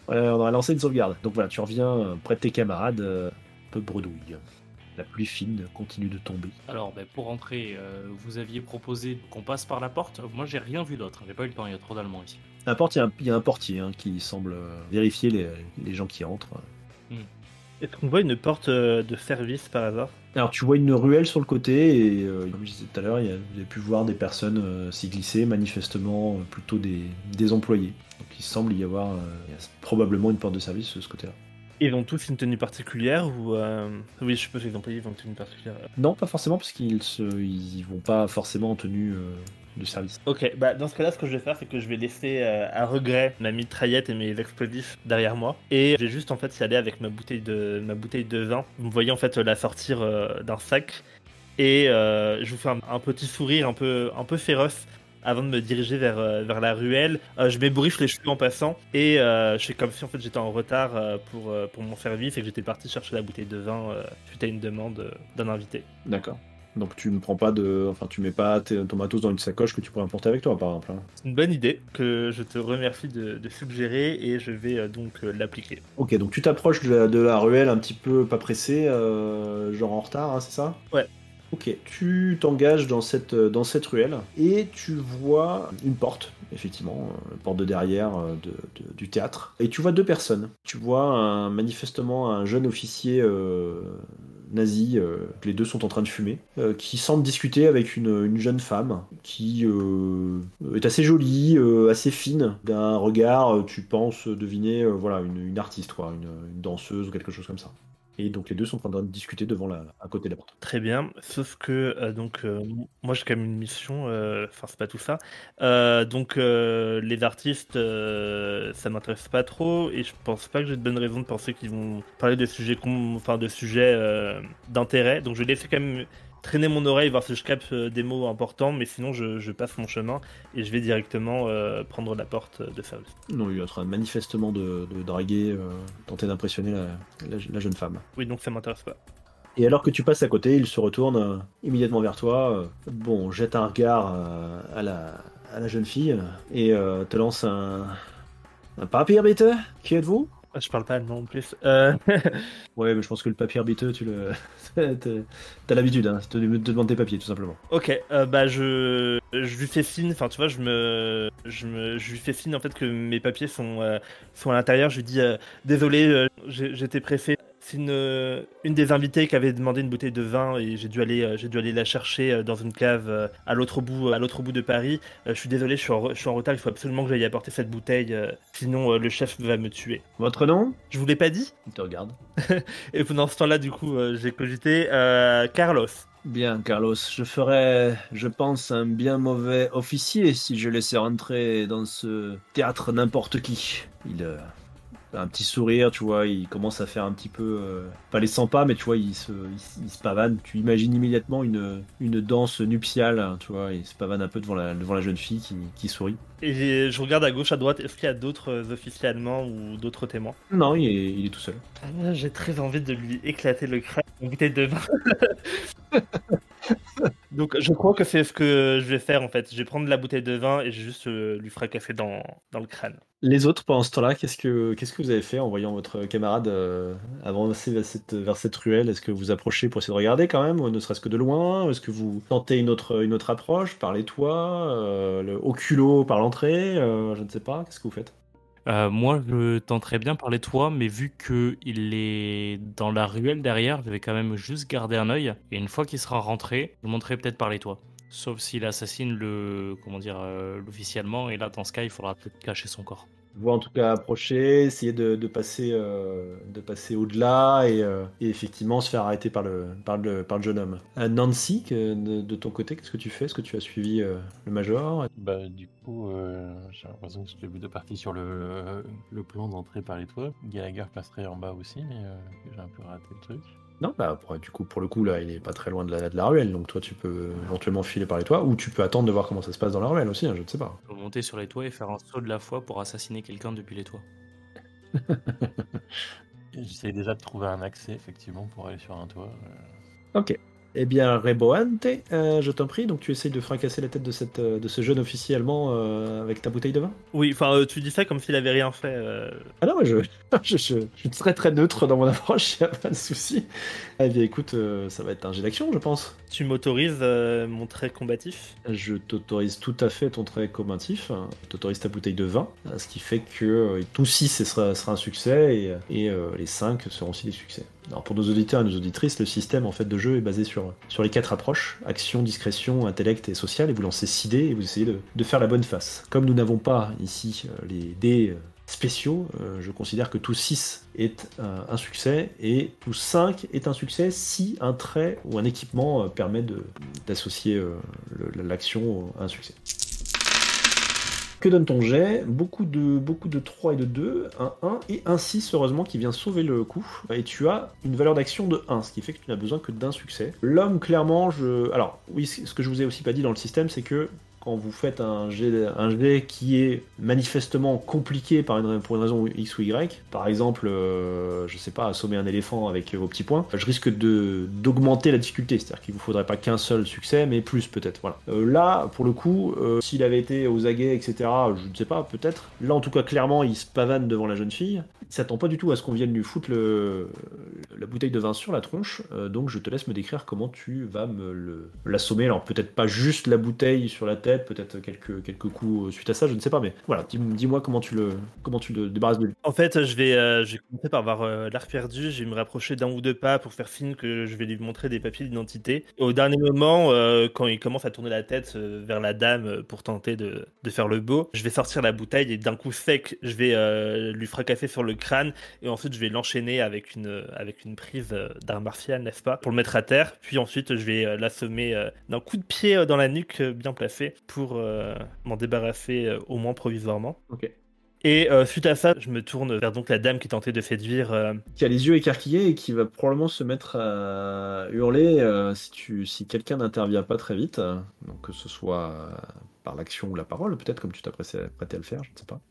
C: On aurait lancé une sauvegarde. Donc voilà, tu reviens près de tes camarades, un peu bredouille. La pluie fine continue de tomber.
D: Alors, pour rentrer, vous aviez proposé qu'on passe par la porte. Moi, j'ai rien vu d'autre. J'ai pas eu le temps, il y a trop d'Allemands ici.
C: À la porte, il y a un portier qui semble vérifier les gens qui entrent.
F: Est-ce qu'on voit une porte de service par hasard?
C: Alors tu vois une ruelle sur le côté et comme je disais tout à l'heure, vous avez pu voir des personnes s'y glisser, manifestement plutôt des employés. Donc il semble y avoir il y a probablement une porte de service de ce côté-là.
F: Ils ont tous une tenue particulière ou Oui, je suppose que les employés ont une tenue particulière.
C: Non, pas forcément, parce ils vont pas forcément en tenue de service.
F: Ok, bah dans ce cas-là, ce que je vais faire, c'est que je vais laisser à regret ma mitraillette et mes explosifs derrière moi, et je vais juste en fait y aller avec ma bouteille de vin. Vous me voyez en fait la sortir d'un sac, et je vous fais un petit sourire un peu féroce avant de me diriger vers la ruelle. Je m'ébouriffe les cheveux en passant, et je fais comme si en fait j'étais en retard pour mon service et que j'étais parti chercher la bouteille de vin suite à une demande d'un invité.
C: D'accord. Donc tu ne prends pas tu mets pas ton matos dans une sacoche que tu pourrais emporter avec toi, par exemple. Hein.
F: C'est une bonne idée que je te remercie de suggérer, et je vais donc l'appliquer.
C: Ok, donc tu t'approches de la ruelle un petit peu pas pressé, genre en retard, hein, c'est ça?
F: Ouais.
C: Ok, tu t'engages dans cette ruelle et tu vois une porte, effectivement, porte de derrière du théâtre. Et tu vois deux personnes. Tu vois manifestement un jeune officier nazi, les deux sont en train de fumer, qui semble discuter avec une jeune femme qui est assez jolie, assez fine, d'un regard, tu penses deviner voilà, une artiste, quoi, une danseuse ou quelque chose comme ça. Et donc les deux sont en train de discuter à côté de la porte.
F: Très bien, sauf que moi j'ai quand même une mission, enfin c'est pas tout ça. Les artistes, ça m'intéresse pas trop, et je pense pas que j'ai de bonnes raisons de penser qu'ils vont parler de sujets, de sujets d'intérêt. Donc je vais laisser quand même traîner mon oreille, voir si je capte des mots importants, mais sinon je passe mon chemin et je vais directement prendre la porte de service.
C: Non, il est en train manifestement de draguer, tenter d'impressionner la jeune femme.
F: Oui, donc ça m'intéresse pas.
C: Et alors que tu passes à côté, il se retourne immédiatement vers toi. Jette un regard à la jeune fille et te lance un papier bitte. Qui êtes-vous?
F: Je parle pas allemand en plus.
C: Ouais, mais je pense que le papier bitte, t'as l'habitude, hein, de demander tes papiers, tout simplement.
F: Ok, je lui fais signe, enfin tu vois, je lui fais signe en fait que mes papiers sont à l'intérieur. Je lui dis désolé, j'étais pressé. C'est une des invitées qui avait demandé une bouteille de vin, et j'ai dû aller la chercher dans une cave à l'autre bout de Paris. Je suis désolé, je suis en retard. Il faut absolument que j'aille apporter cette bouteille, sinon le chef va me tuer.
C: Votre nom?
F: Je vous l'ai pas dit?
C: Il te regarde.
F: Et pendant ce temps-là, du coup, j'ai cogité Carlos.
C: Bien, Carlos, je ferais, je pense, un bien mauvais officier si je laissais rentrer dans ce théâtre n'importe qui. Il a un petit sourire, tu vois, il commence à faire un petit peu, pas les 100 pas, mais tu vois, il se pavane. Tu imagines immédiatement une danse nuptiale, hein, tu vois, il se pavane un peu devant la jeune fille qui sourit.
F: Et je regarde à gauche, à droite. Est-ce qu'il y a d'autres officiers allemands ou d'autres témoins?
C: Non, il est tout seul.
F: J'ai très envie de lui éclater le crâne avec une bouteille de vin. Donc je crois que c'est ce que je vais faire en fait. Je vais prendre la bouteille de vin et je vais juste lui fracasser dans le crâne.
C: Les autres, pendant ce temps-là, qu'est-ce que vous avez fait en voyant votre camarade avancer vers cette ruelle? Est-ce que vous approchez pour essayer de regarder quand même, ou ne serait-ce que de loin? Est-ce que vous tentez une autre approche par les toits, au culot par l'entrée? Je ne sais pas, qu'est-ce que vous faites?
D: Moi, je tenterais bien par les toits, mais vu qu'il est dans la ruelle derrière, je vais quand même juste garder un œil. Et une fois qu'il sera rentré, je monterai peut-être par les toits. Sauf s'il assassine l'officier allemand, et là, dans ce cas, il faudra peut-être cacher son corps.
C: Je vois en tout cas approcher, essayer de passer au-delà et effectivement se faire arrêter par le jeune homme. Nancy, de ton côté, qu'est-ce que tu fais? Est-ce que tu as suivi le major?
E: Bah, du coup, j'ai l'impression que j'étais plutôt parti sur le plan d'entrée par les toits. Gallagher passerait en bas aussi, mais j'ai un peu raté le truc.
C: Non, bah du coup, pour le coup, là, il est pas très loin de la ruelle, donc toi, tu peux éventuellement filer par les toits, ou tu peux attendre de voir comment ça se passe dans la ruelle aussi, hein, je ne sais pas.
D: On peut monter sur les toits et faire un saut de la foi pour assassiner quelqu'un depuis les toits.
E: J'essaie déjà de trouver un accès, effectivement, pour aller sur un toit.
C: Ok. Eh bien, Reboante, je t'en prie, donc tu essayes de fracasser la tête de ce jeune officier allemand avec ta bouteille de vin?
F: Oui, enfin, tu dis ça comme s'il avait rien fait.
C: Ah non, je suis très très neutre dans mon approche, y a pas de souci. Eh bien écoute, ça va être un jet d'action, je pense.
F: Tu m'autorises mon trait combatif?
C: Je t'autorise tout à fait ton trait combatif, je t'autorise ta bouteille de vin, ce qui fait que tous 6 sera un succès et les 5 seront aussi des succès. Alors pour nos auditeurs et nos auditrices, le système en fait de jeu est basé sur les 4 approches, action, discrétion, intellect et social, et vous lancez 6 dés et vous essayez de faire la bonne face. Comme nous n'avons pas ici les dés spéciaux, je considère que tout 6 est un succès et tout 5 est un succès si un trait ou un équipement permet d'associer l'action à un succès. Que donne ton jet? Beaucoup de 3 et de 2, un 1 et un 6 heureusement qui vient sauver le coup. Et tu as une valeur d'action de 1, ce qui fait que tu n'as besoin que d'un succès. L'homme clairement, alors oui, ce que je vous ai aussi pas dit dans le système, c'est que quand vous faites un jet qui est manifestement compliqué pour une raison X ou Y, par exemple, je sais pas, assommer un éléphant avec vos petits poings, je risque d'augmenter la difficulté, c'est-à-dire qu'il vous faudrait pas qu'un seul succès, mais plus peut-être, voilà. Là, pour le coup, s'il avait été aux aguets, etc., je ne sais pas, peut-être. Là, en tout cas, clairement, il se pavane devant la jeune fille. Il s'attend pas du tout à ce qu'on vienne lui foutre la bouteille de vin sur la tronche, donc je te laisse me décrire comment tu vas l'assommer. Alors peut-être pas juste la bouteille sur la tête, peut-être quelques coups suite à ça, je ne sais pas, mais voilà, dis-moi comment tu le débarrasses de lui.
F: En fait, je vais commencer par avoir l'arc perdu. Je vais me rapprocher d'un ou deux pas pour faire signe que je vais lui montrer des papiers d'identité. Et au dernier moment, quand il commence à tourner la tête vers la dame pour tenter de faire le beau, je vais sortir la bouteille et d'un coup sec, je vais lui fracasser sur le crâne et ensuite je vais l'enchaîner avec une prise d'arme martiale, n'est-ce pas, pour le mettre à terre. Puis ensuite, je vais l'assommer d'un coup de pied dans la nuque bien placé pour m'en débarrasser au moins provisoirement.
C: Ok.
F: Et suite à ça, je me tourne vers donc la dame qui tentait de séduire.
C: Qui a les yeux écarquillés et qui va probablement se mettre à hurler si quelqu'un n'intervient pas très vite, donc que ce soit par l'action ou la parole, peut-être comme tu t'apprêtais à le faire, je ne sais pas.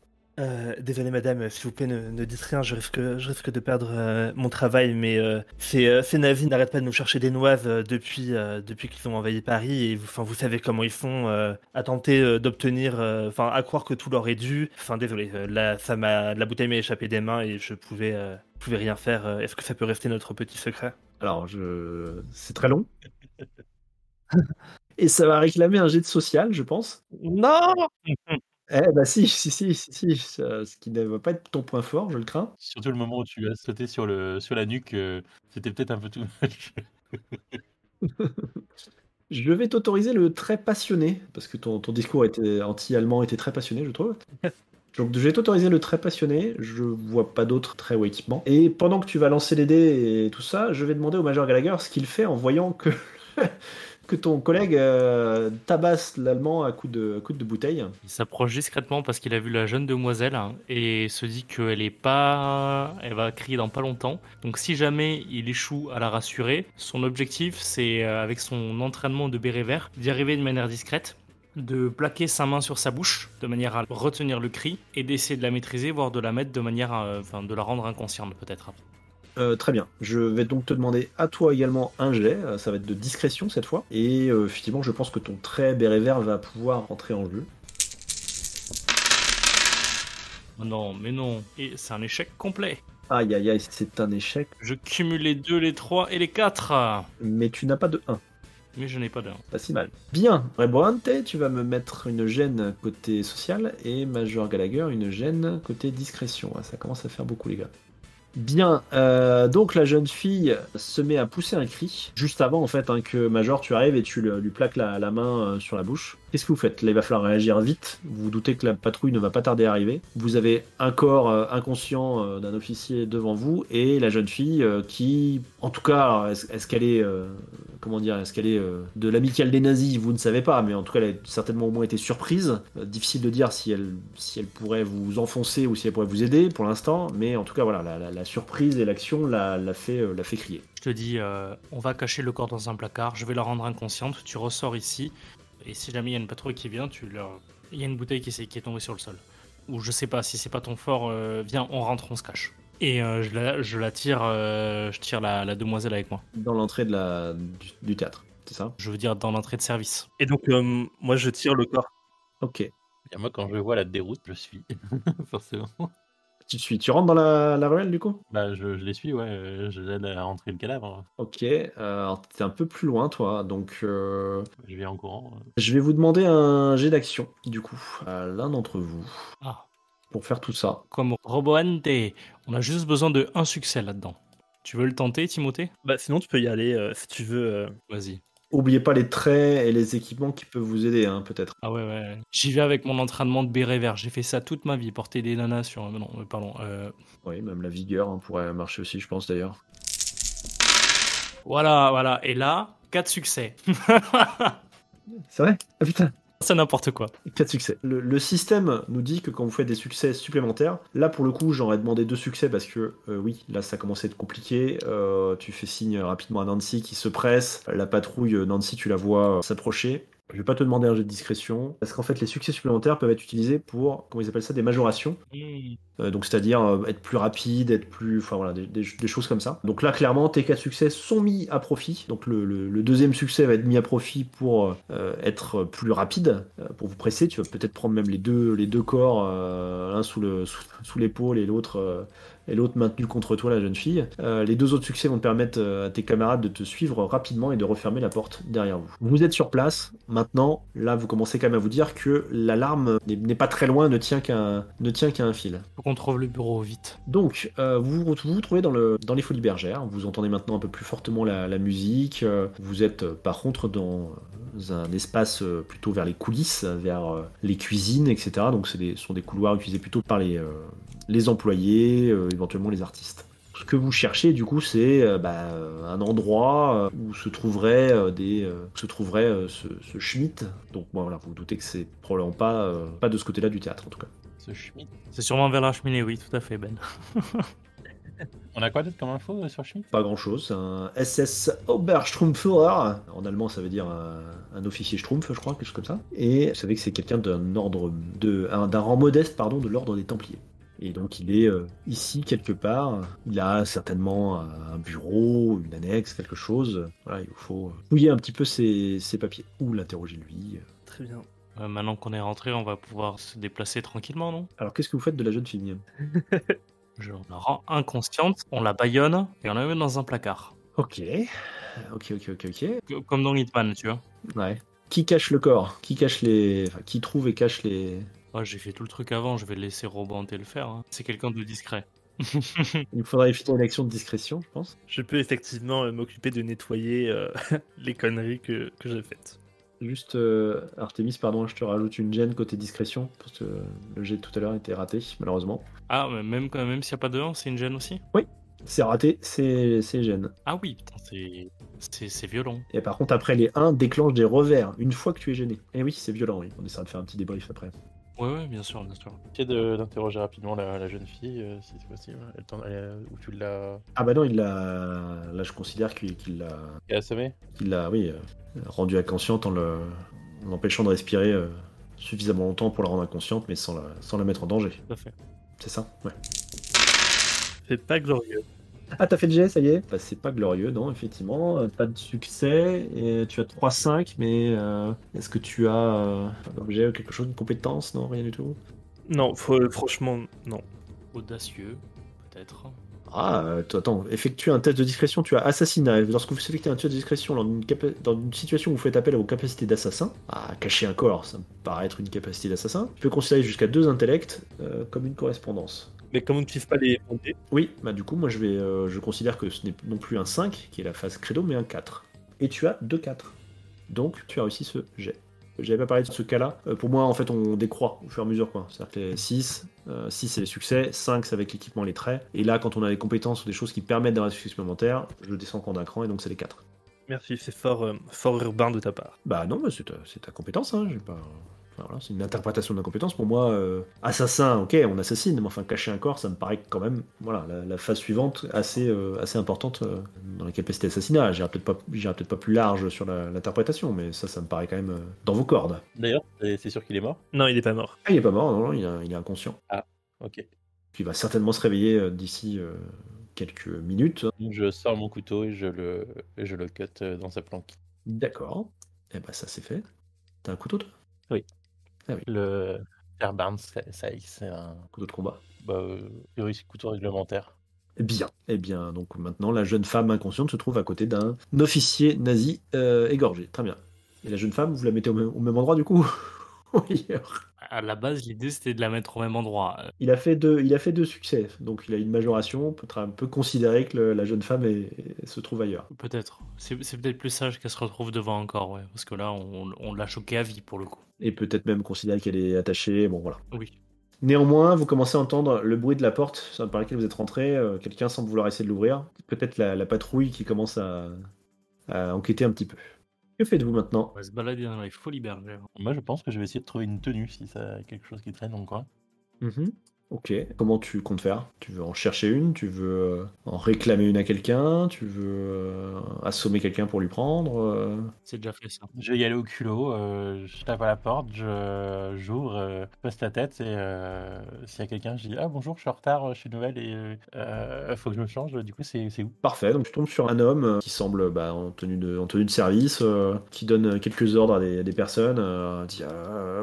F: Désolé madame, s'il vous plaît, ne dites rien, je risque de perdre mon travail, mais ces nazis n'arrêtent pas de nous chercher des noises depuis qu'ils ont envahi Paris, et vous savez comment ils font, à tenter d'obtenir, à croire que tout leur est dû. Désolé, la bouteille m'est échappée des mains et je pouvais rien faire. Est-ce que ça peut rester notre petit secret?
C: Alors, c'est très long. Et ça va réclamer un jet de social, je pense.
F: Non!
C: Eh bah si, ce qui ne va pas être ton point fort, je le crains.
E: Surtout le moment où tu as sauté sur la nuque, c'était peut-être un peu too much.
C: Je vais t'autoriser le très passionné, parce que ton discours anti-allemand était très passionné, je trouve. Donc je vais t'autoriser le très passionné, je vois pas d'autres traits ou équipements. Et pendant que tu vas lancer les dés et tout ça, je vais demander au Major Gallagher ce qu'il fait en voyant que, que ton collègue tabasse l'Allemand à coups de bouteille.
D: Il s'approche discrètement parce qu'il a vu la jeune demoiselle et se dit qu'elle va crier dans pas longtemps. Donc si jamais il échoue à la rassurer, son objectif c'est avec son entraînement de béret vert d'y arriver de manière discrète, de plaquer sa main sur sa bouche de manière à retenir le cri et d'essayer de la maîtriser, voire de la mettre de manière de la rendre inconsciente peut-être.
C: Très bien. Je vais donc te demander à toi également un jet. Ça va être de discrétion cette fois. Et effectivement, je pense que ton trait béret vert va pouvoir rentrer en jeu.
D: Non, mais non. Et c'est un échec complet.
C: Aïe aïe aïe, c'est un échec.
D: Je cumule les 2, les 3 et les 4.
C: Mais tu n'as pas de 1.
D: Mais je n'ai pas de 1.
C: Pas si mal. Bien, Reboante, tu vas me mettre une gêne côté social et Major Gallagher une gêne côté discrétion. Ça commence à faire beaucoup les gars. Bien, donc la jeune fille se met à pousser un cri, juste avant en fait que Major tu arrives et tu lui plaques la main sur la bouche. Qu'est-ce que vous faites? Là il va falloir réagir vite, vous vous doutez que la patrouille ne va pas tarder à arriver. Vous avez un corps inconscient d'un officier devant vous et la jeune fille qui, en tout cas, est-ce qu'elle est, est-ce qu'elle est de l'amicale des nazis? Vous ne savez pas, mais en tout cas elle a certainement au moins été surprise. Difficile de dire si elle pourrait vous enfoncer ou si elle pourrait vous aider pour l'instant, mais en tout cas voilà, la surprise et l'action l'a fait crier.
D: Je te dis, on va cacher le corps dans un placard, je vais la rendre inconsciente, tu ressors ici, et si jamais il y a une patrouille qui vient, il y a une bouteille qui est tombée sur le sol. Ou je sais pas, si c'est pas ton fort, viens, on rentre, on se cache. Et je tire la demoiselle avec moi.
C: Dans l'entrée du théâtre, c'est ça?
D: Je veux dire dans l'entrée de service.
F: Et donc, moi, je tire le corps.
C: Ok.
E: Et moi, quand je vois la déroute, je suis. Forcément.
C: Tu rentres dans la ruelle du coup?
E: Bah, je les suis, ouais. Je l'aide à rentrer le cadavre.
C: Ok. Alors t'es un peu plus loin toi, donc
E: Je vais en courant.
C: je vais vous demander un jet d'action du coup à l'un d'entre vous
D: Ah,
C: pour faire tout ça.
D: comme Roboante. On a juste besoin de un succès là-dedans. Tu veux le tenter, Timothée?
F: Bah, sinon, tu peux y aller si tu veux.
D: Vas-y.
C: Oubliez pas les traits et les équipements qui peuvent vous aider, hein, peut-être.
D: Ah ouais. J'y vais avec mon entraînement de béret vert. J'ai fait ça toute ma vie, porter des nanas sur... Non, pardon.
C: Oui, même la vigueur pourrait marcher aussi, je pense d'ailleurs.
D: Voilà. Et là, 4 succès.
C: C'est vrai? Ah putain!
D: C'est n'importe quoi.
C: 4 succès. Le système nous dit que quand vous faites des succès supplémentaires, là pour le coup j'aurais demandé 2 succès parce que oui, là ça commence à être compliqué. Tu fais signe rapidement à Nancy qui se presse. La patrouille, Nancy tu la vois s'approcher. Je vais pas te demander un jet de discrétion parce qu'en fait les succès supplémentaires peuvent être utilisés pour, comment ils appellent ça, des majorations. Donc c'est-à-dire être plus rapide, être plus... Enfin voilà, des choses comme ça. Donc là clairement tes 4 succès sont mis à profit. Donc le deuxième succès va être mis à profit pour être plus rapide, pour vous presser. Tu vas peut-être prendre même les deux corps, l'un sous l'épaule et l'autre maintenu contre toi, la jeune fille. Les 2 autres succès vont te permettre à tes camarades de te suivre rapidement et de refermer la porte derrière vous. Vous êtes sur place. Maintenant, là vous commencez quand même à vous dire que l'alarme n'est pas très loin, ne tient qu'à un fil.
D: Faut qu'on trouve le bureau vite.
C: Donc, vous vous trouvez dans les Folies Bergères. Vous entendez maintenant un peu plus fortement la musique. Vous êtes par contre dans un espace plutôt vers les coulisses, vers les cuisines, etc. Donc, ce sont des couloirs utilisés plutôt par les employés, éventuellement les artistes. Ce que vous cherchez, du coup, c'est un endroit où se trouverait ce Schmitt. Donc, bon, voilà, vous vous doutez que c'est probablement pas de ce côté-là du théâtre, en tout cas.
E: Ce Schmitt.
D: C'est sûrement vers la cheminée, oui, tout à fait, Ben.
E: On a quoi d'autre comme info sur Schmitt?
C: Pas grand-chose, c'est un SS Oberstrumpführer. En allemand, ça veut dire un officier Schtroumpf, je crois, quelque chose comme ça. Et vous savez que c'est quelqu'un d'un rang modeste, pardon, de l'ordre des Templiers. Et donc il est ici quelque part. Il a certainement un bureau, une annexe, quelque chose. Voilà, il faut fouiller un petit peu ses papiers ou l'interroger lui.
F: Très bien.
D: Maintenant qu'on est rentré, on va pouvoir se déplacer tranquillement, non?
C: Alors qu'est-ce que vous faites de la jeune fille?
D: On la rend inconsciente, on la bâillonne et on la met dans un placard.
C: Ok.
D: Comme dans Hitman, tu vois.
C: Ouais. Qui cache le corps? Qui trouve et cache les...
D: Oh, j'ai fait tout le truc avant, je vais laisser Robanté le faire. Hein. C'est quelqu'un de discret.
C: Il faudrait effectuer une action de discrétion, je pense.
F: Je peux effectivement m'occuper de nettoyer les conneries que j'ai faites.
C: Juste, Artemis, pardon, je te rajoute une gêne côté discrétion, parce que le jet de tout à l'heure était raté, malheureusement.
D: Ah, mais même s'il n'y a pas de 1, c'est une gêne aussi?
C: Oui, c'est raté, c'est gêne.
D: Ah oui, putain, c'est violent.
C: Et par contre, après, les 1 déclenchent des revers, une fois que tu es gêné. Et oui, c'est violent, oui. On essaiera de faire un petit débrief après.
D: Ouais, bien sûr.
E: Essaye d'interroger rapidement la jeune fille, si c'est possible. Où tu l'as...
C: Ah bah non, là, je considère qu'il l'a...
E: assommée?
C: Qu'il l'a, oui, rendu inconsciente en l'empêchant de respirer suffisamment longtemps pour la rendre inconsciente, mais sans la mettre en danger.
D: Tout à fait.
C: C'est ça? Ouais.
F: C'est pas glorieux.
C: Ah, t'as fait le jet, ça y est? Bah, c'est pas glorieux, non, effectivement. Pas de succès. Et tu as 3-5, mais est-ce que tu as un objet ou quelque chose, une compétence? Non, rien du tout.
F: Non, franchement, non.
D: Audacieux, peut-être.
C: Ah, attends, effectue un test de discrétion. Tu as assassinat. Lorsque vous effectuez un test de discrétion dans une situation où vous faites appel à vos capacités d'assassin, cacher un corps, ça me paraît être une capacité d'assassin, tu peux considérer jusqu'à 2 intellects comme une correspondance.
F: Mais comme on n'utilise pas les bontés,
C: Oui, bah du coup, moi je considère que ce n'est non plus un 5, qui est la phase credo, mais un 4. Et tu as 2-4. Donc, tu as réussi ce jet. J'avais pas parlé de ce cas-là. Pour moi, en fait, on décroît au fur et à mesure, quoi. C'est-à-dire que les 6, c'est les succès, 5, c'est avec l'équipement et les traits. Et là, quand on a des compétences ou des choses qui permettent d'avoir des succès supplémentaires, je descends encore d'un cran, et donc c'est les 4.
F: merci, c'est fort urbain de ta part.
C: Bah non, mais c'est ta compétence, hein. J'ai pas... Enfin, voilà, c'est une interprétation de la compétence. Pour moi, assassin, ok, on assassine, mais enfin, cacher un corps, ça me paraît quand même, voilà, la phase suivante assez importante dans la capacité d'assassinat. J'irai peut-être pas plus large sur l'interprétation, mais ça me paraît quand même dans vos cordes.
E: D'ailleurs, c'est sûr qu'il est mort?
F: Non, il est pas mort.
C: Ah, il est pas mort, non, il est inconscient.
E: Ah, ok.
C: qui va certainement se réveiller d'ici quelques minutes.
E: Je sors mon couteau et je le cut dans sa planque.
C: D'accord. Eh ben ça c'est fait. T'as un couteau toi?
E: Oui.
C: Ah oui.
E: Le Fairbairn, c'est un
C: Couteau de combat.
E: priori, couteau réglementaire.
C: Bien. Eh bien, donc maintenant, la jeune femme inconsciente se trouve à côté d'un officier nazi égorgé. Très bien. Et la jeune femme, vous la mettez au même endroit du coup? Oui.
D: À la base, l'idée c'était de la mettre au même endroit.
C: Il a fait deux succès, donc il a une majoration. On peut considérer que la jeune femme se trouve ailleurs.
D: Peut-être. C'est peut-être plus sage qu'elle se retrouve devant encore, ouais. Parce que là, on l'a choquée à vie pour le coup.
C: Et peut-être même considérer qu'elle est attachée. Bon, voilà.
D: Oui.
C: Néanmoins, vous commencez à entendre le bruit de la porte par laquelle vous êtes rentré. Quelqu'un semble vouloir essayer de l'ouvrir. Peut-être la patrouille qui commence à enquêter un petit peu. Que faites-vous maintenant?
D: On va se balader dans les folies bergères.
E: Moi, je pense que je vais essayer de trouver une tenue si ça a quelque chose qui traîne dans le coin.
C: Ok. Comment tu comptes faire? Tu veux en chercher une? Tu veux en réclamer une à quelqu'un? Tu veux assommer quelqu'un pour lui prendre?
D: C'est déjà fait ça.
E: Je vais y aller au culot, je tape à la porte, j'ouvre, je passe la tête et s'il y a quelqu'un, je dis ah bonjour, je suis en retard, je suis nouvelle et faut que je me change. Du coup, c'est où?
C: Parfait, donc tu tombes sur un homme qui semble en tenue de service, qui donne quelques ordres à des personnes, dit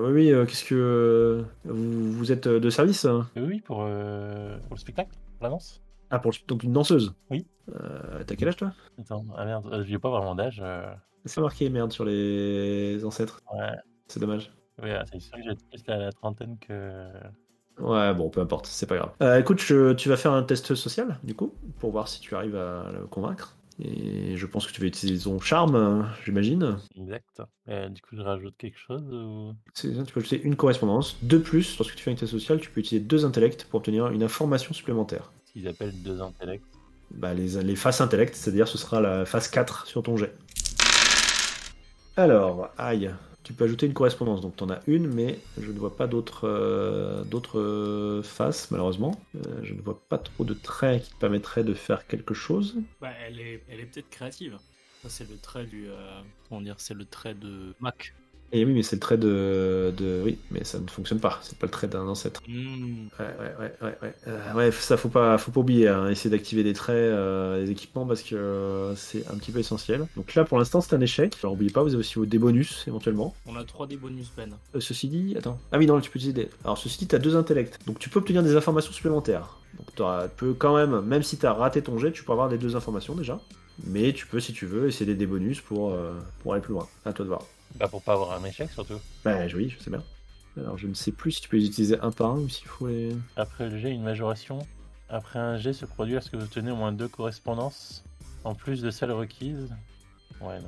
C: oui, qu'est-ce que vous êtes de service?
E: Oui, pour le spectacle, pour la danse.
C: Ah, donc une danseuse?
E: Oui.
C: T'as quel âge toi?
E: Attends, ah merde, j'ai pas vraiment d'âge.
C: C'est marqué merde sur les ancêtres,
E: Ouais,
C: c'est dommage.
E: oui, c'est sûr que j'ai plus la trentaine que.
C: Ouais, bon, peu importe, c'est pas grave. Écoute, tu vas faire un test social, du coup, pour voir si tu arrives à le convaincre. Et je pense que tu vas utiliser son charme, j'imagine.
E: Exact. Du coup, je rajoute quelque chose ou.
C: Tu peux ajouter une correspondance. De plus, lorsque tu fais un test social, tu peux utiliser 2 intellects pour obtenir une information supplémentaire.
E: Ce qu'ils appellent 2 intellects.
C: Les faces intellect, c'est-à-dire ce sera la phase 4 sur ton jet. Alors, aïe, tu peux ajouter une correspondance, donc tu en as une, mais je ne vois pas d'autres faces, malheureusement. Je ne vois pas trop de traits qui te permettraient de faire quelque chose.
D: Elle est peut-être créative. Ça, c'est le trait comment dire, c'est le trait de Mac.
C: Et oui, mais c'est le trait Oui, mais ça ne fonctionne pas, c'est pas le trait d'un ancêtre. Ouais, ça faut pas oublier, hein, essayer d'activer des traits, des équipements, parce que c'est un petit peu essentiel. Donc là, pour l'instant, c'est un échec. Alors, n'oubliez pas, vous avez aussi des bonus, éventuellement.
D: On a 3 des bonus, Ben.
C: Ceci dit, attends. Ah oui, non, tu peux utiliser des... Alors, ceci dit, tu as 2 intellects. Donc, tu peux obtenir des informations supplémentaires. Donc, tu peux quand même si tu as raté ton jet, tu peux avoir les 2 informations, déjà. Mais tu peux, si tu veux, essayer des bonus pour aller plus loin. À toi de voir.
E: Pour pas avoir un échec, surtout.
C: Oui, je sais bien. Alors, je ne sais plus si tu peux les utiliser un par un ou s'il faut les...
E: Après le jet, une majoration. Après un jet se produit lorsque vous tenez au moins 2 correspondances, en plus de celles requises. Ouais,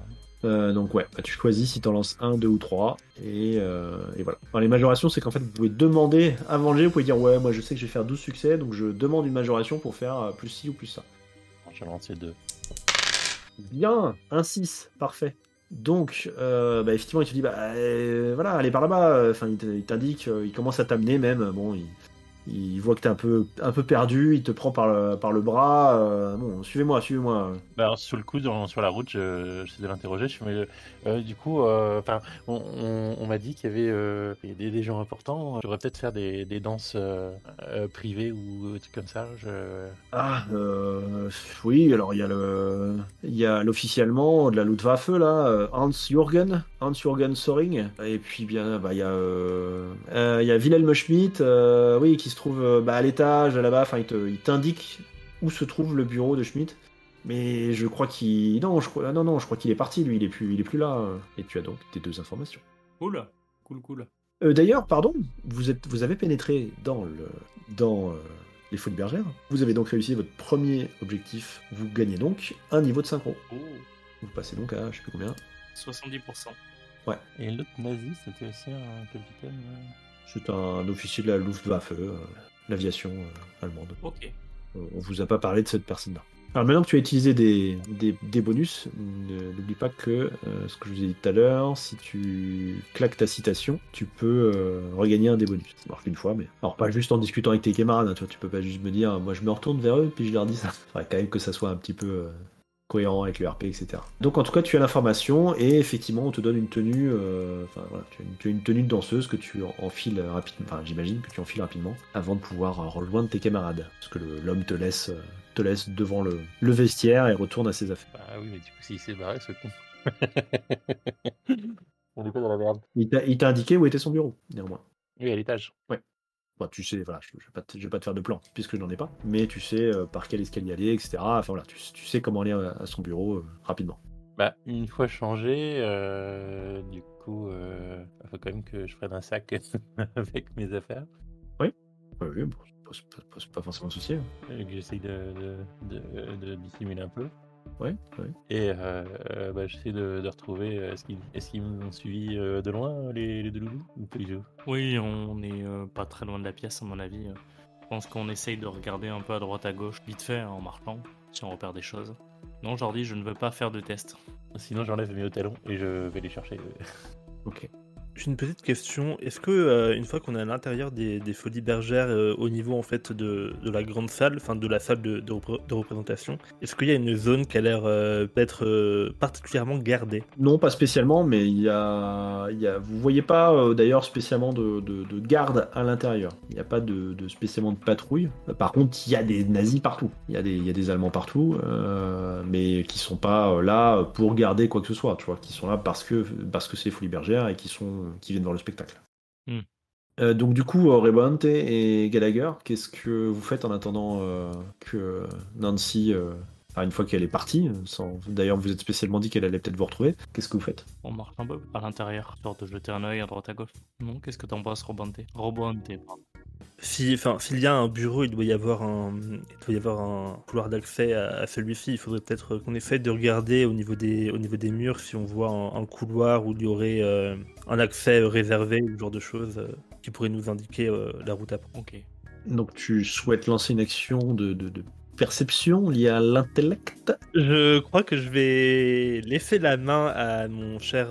E: non.
C: Donc ouais, tu choisis si tu en lances 1, 2 ou 3, et voilà. Alors, les majorations, c'est qu'en fait, vous pouvez demander, avant le jet, vous pouvez dire, ouais, moi je sais que je vais faire 12 succès, donc je demande une majoration pour faire plus ci ou plus ça.
E: Je vais lancer 2.
C: Bien, un 6, parfait. Donc, effectivement, il te dit, voilà, allez par là-bas. Enfin, il t'indique, il commence à t'amener même. Bon, il voit que t'es un peu perdu, il te prend par le bras. Bon, suivez-moi.
E: Sous le coude, sur la route, j'essaie de l'interroger. Je fais, mais du coup, on m'a dit qu'il y avait des gens importants. J'aurais peut-être faire des danses privées ou des trucs comme ça.
C: Oui, alors il y a l'officier allemand de la Luftwaffe là, Hans-Jürgen Söring, et puis bien il y a Wilhelm Schmidt, oui, qui se trouve à l'étage là-bas. Enfin, il t'indique où se trouve le bureau de Schmidt, mais je crois je crois qu'il est parti, lui, il est plus là. Et tu as donc tes 2 informations.
D: Cool.
C: D'ailleurs, pardon, vous avez pénétré dans les Folies Bergères. Vous avez donc réussi votre premier objectif. Vous gagnez donc un niveau de synchro.
D: Oh.
C: Vous passez donc à, je sais plus combien.
D: 70%.
C: Ouais.
E: Et l'autre nazi, c'était aussi un capitaine.
C: C'est un officier de la Luftwaffe, l'aviation allemande.
D: Ok.
C: On vous a pas parlé de cette personne-là. Alors maintenant que tu as utilisé des bonus, n'oublie pas que ce que je vous ai dit tout à l'heure, si tu claques ta citation, tu peux regagner un des bonus. Ça marche qu'une fois, mais... Alors pas juste en discutant avec tes camarades, hein, tu peux pas juste me dire, moi je me retourne vers eux, puis je leur dis ça. Il faudrait quand même que ça soit un petit peu cohérent avec le RP, etc. Donc en tout cas, tu as l'information et effectivement, on te donne une tenue, voilà, tu as une tenue de danseuse que tu enfiles rapidement, enfin j'imagine que tu enfiles rapidement avant de pouvoir rejoindre tes camarades. Parce que l'homme te laisse devant le vestiaire et retourne à ses affaires.
E: Bah oui, mais du coup, s'il s'est barré, ce con. On est pas dans la merde.
C: Il t'a indiqué où était son bureau, néanmoins.
E: Oui, à l'étage.
C: Bon, tu sais, voilà, je vais pas te faire de plan, puisque je n'en ai pas, mais tu sais par quel escalier aller, etc. Enfin voilà, tu sais comment aller à son bureau rapidement.
E: Bah, une fois changé, du coup, il faut quand même que je prenne un sac avec mes affaires.
C: Oui, bon, c'est pas forcément un souci. Hein.
E: Et que j'essaye de dissimuler un peu.
C: Ouais.
E: Et bah, j'essaie de retrouver. Est-ce qu'ils m'ont suivi de loin, les deux loulous ou pas du tout?
D: Oui, on est pas très loin de la pièce, à mon avis. Je pense qu'on essaye de regarder un peu à droite à gauche, vite fait, en marchant, si on repère des choses. Non, Jordi, je ne veux pas faire de test.
E: Sinon, j'enlève mes hauts talons et je vais les chercher.
C: Ok.
F: J'ai une petite question. Est-ce que une fois qu'on est à l'intérieur des Folies Bergères, au niveau en fait de la grande salle, enfin de la salle de représentation, est-ce qu'il y a une zone qui a l'air d'être particulièrement gardée?
C: Non, pas spécialement, mais vous voyez pas d'ailleurs spécialement de garde à l'intérieur. Il n'y a pas de spécialement de patrouille. Par contre, il y a des nazis partout. Il y a des Allemands partout, mais qui sont pas là pour garder quoi que ce soit. Tu vois, qui sont là parce que c'est les Folies Bergères et qui viennent voir le spectacle. Donc du coup, Rebonte et Gallagher, qu'est-ce que vous faites en attendant que Nancy, une fois qu'elle est partie, d'ailleurs vous êtes spécialement dit qu'elle allait peut-être vous retrouver, qu'est-ce que vous faites?
D: On marche un peu à l'intérieur, histoire de jeter un œil à droite à gauche. Non, qu'est-ce que t'en penses, Robonte, pardon.
F: S'il y a un bureau, il doit y avoir un couloir d'accès à celui-ci. Il faudrait peut-être qu'on essaie de regarder au niveau des murs si on voit un couloir où il y aurait un accès réservé ou ce genre de choses qui pourrait nous indiquer la route à prendre.
D: Ok.
C: Donc tu souhaites lancer une action de perception liée à l'intellect?
F: Je crois que je vais laisser la main à mon cher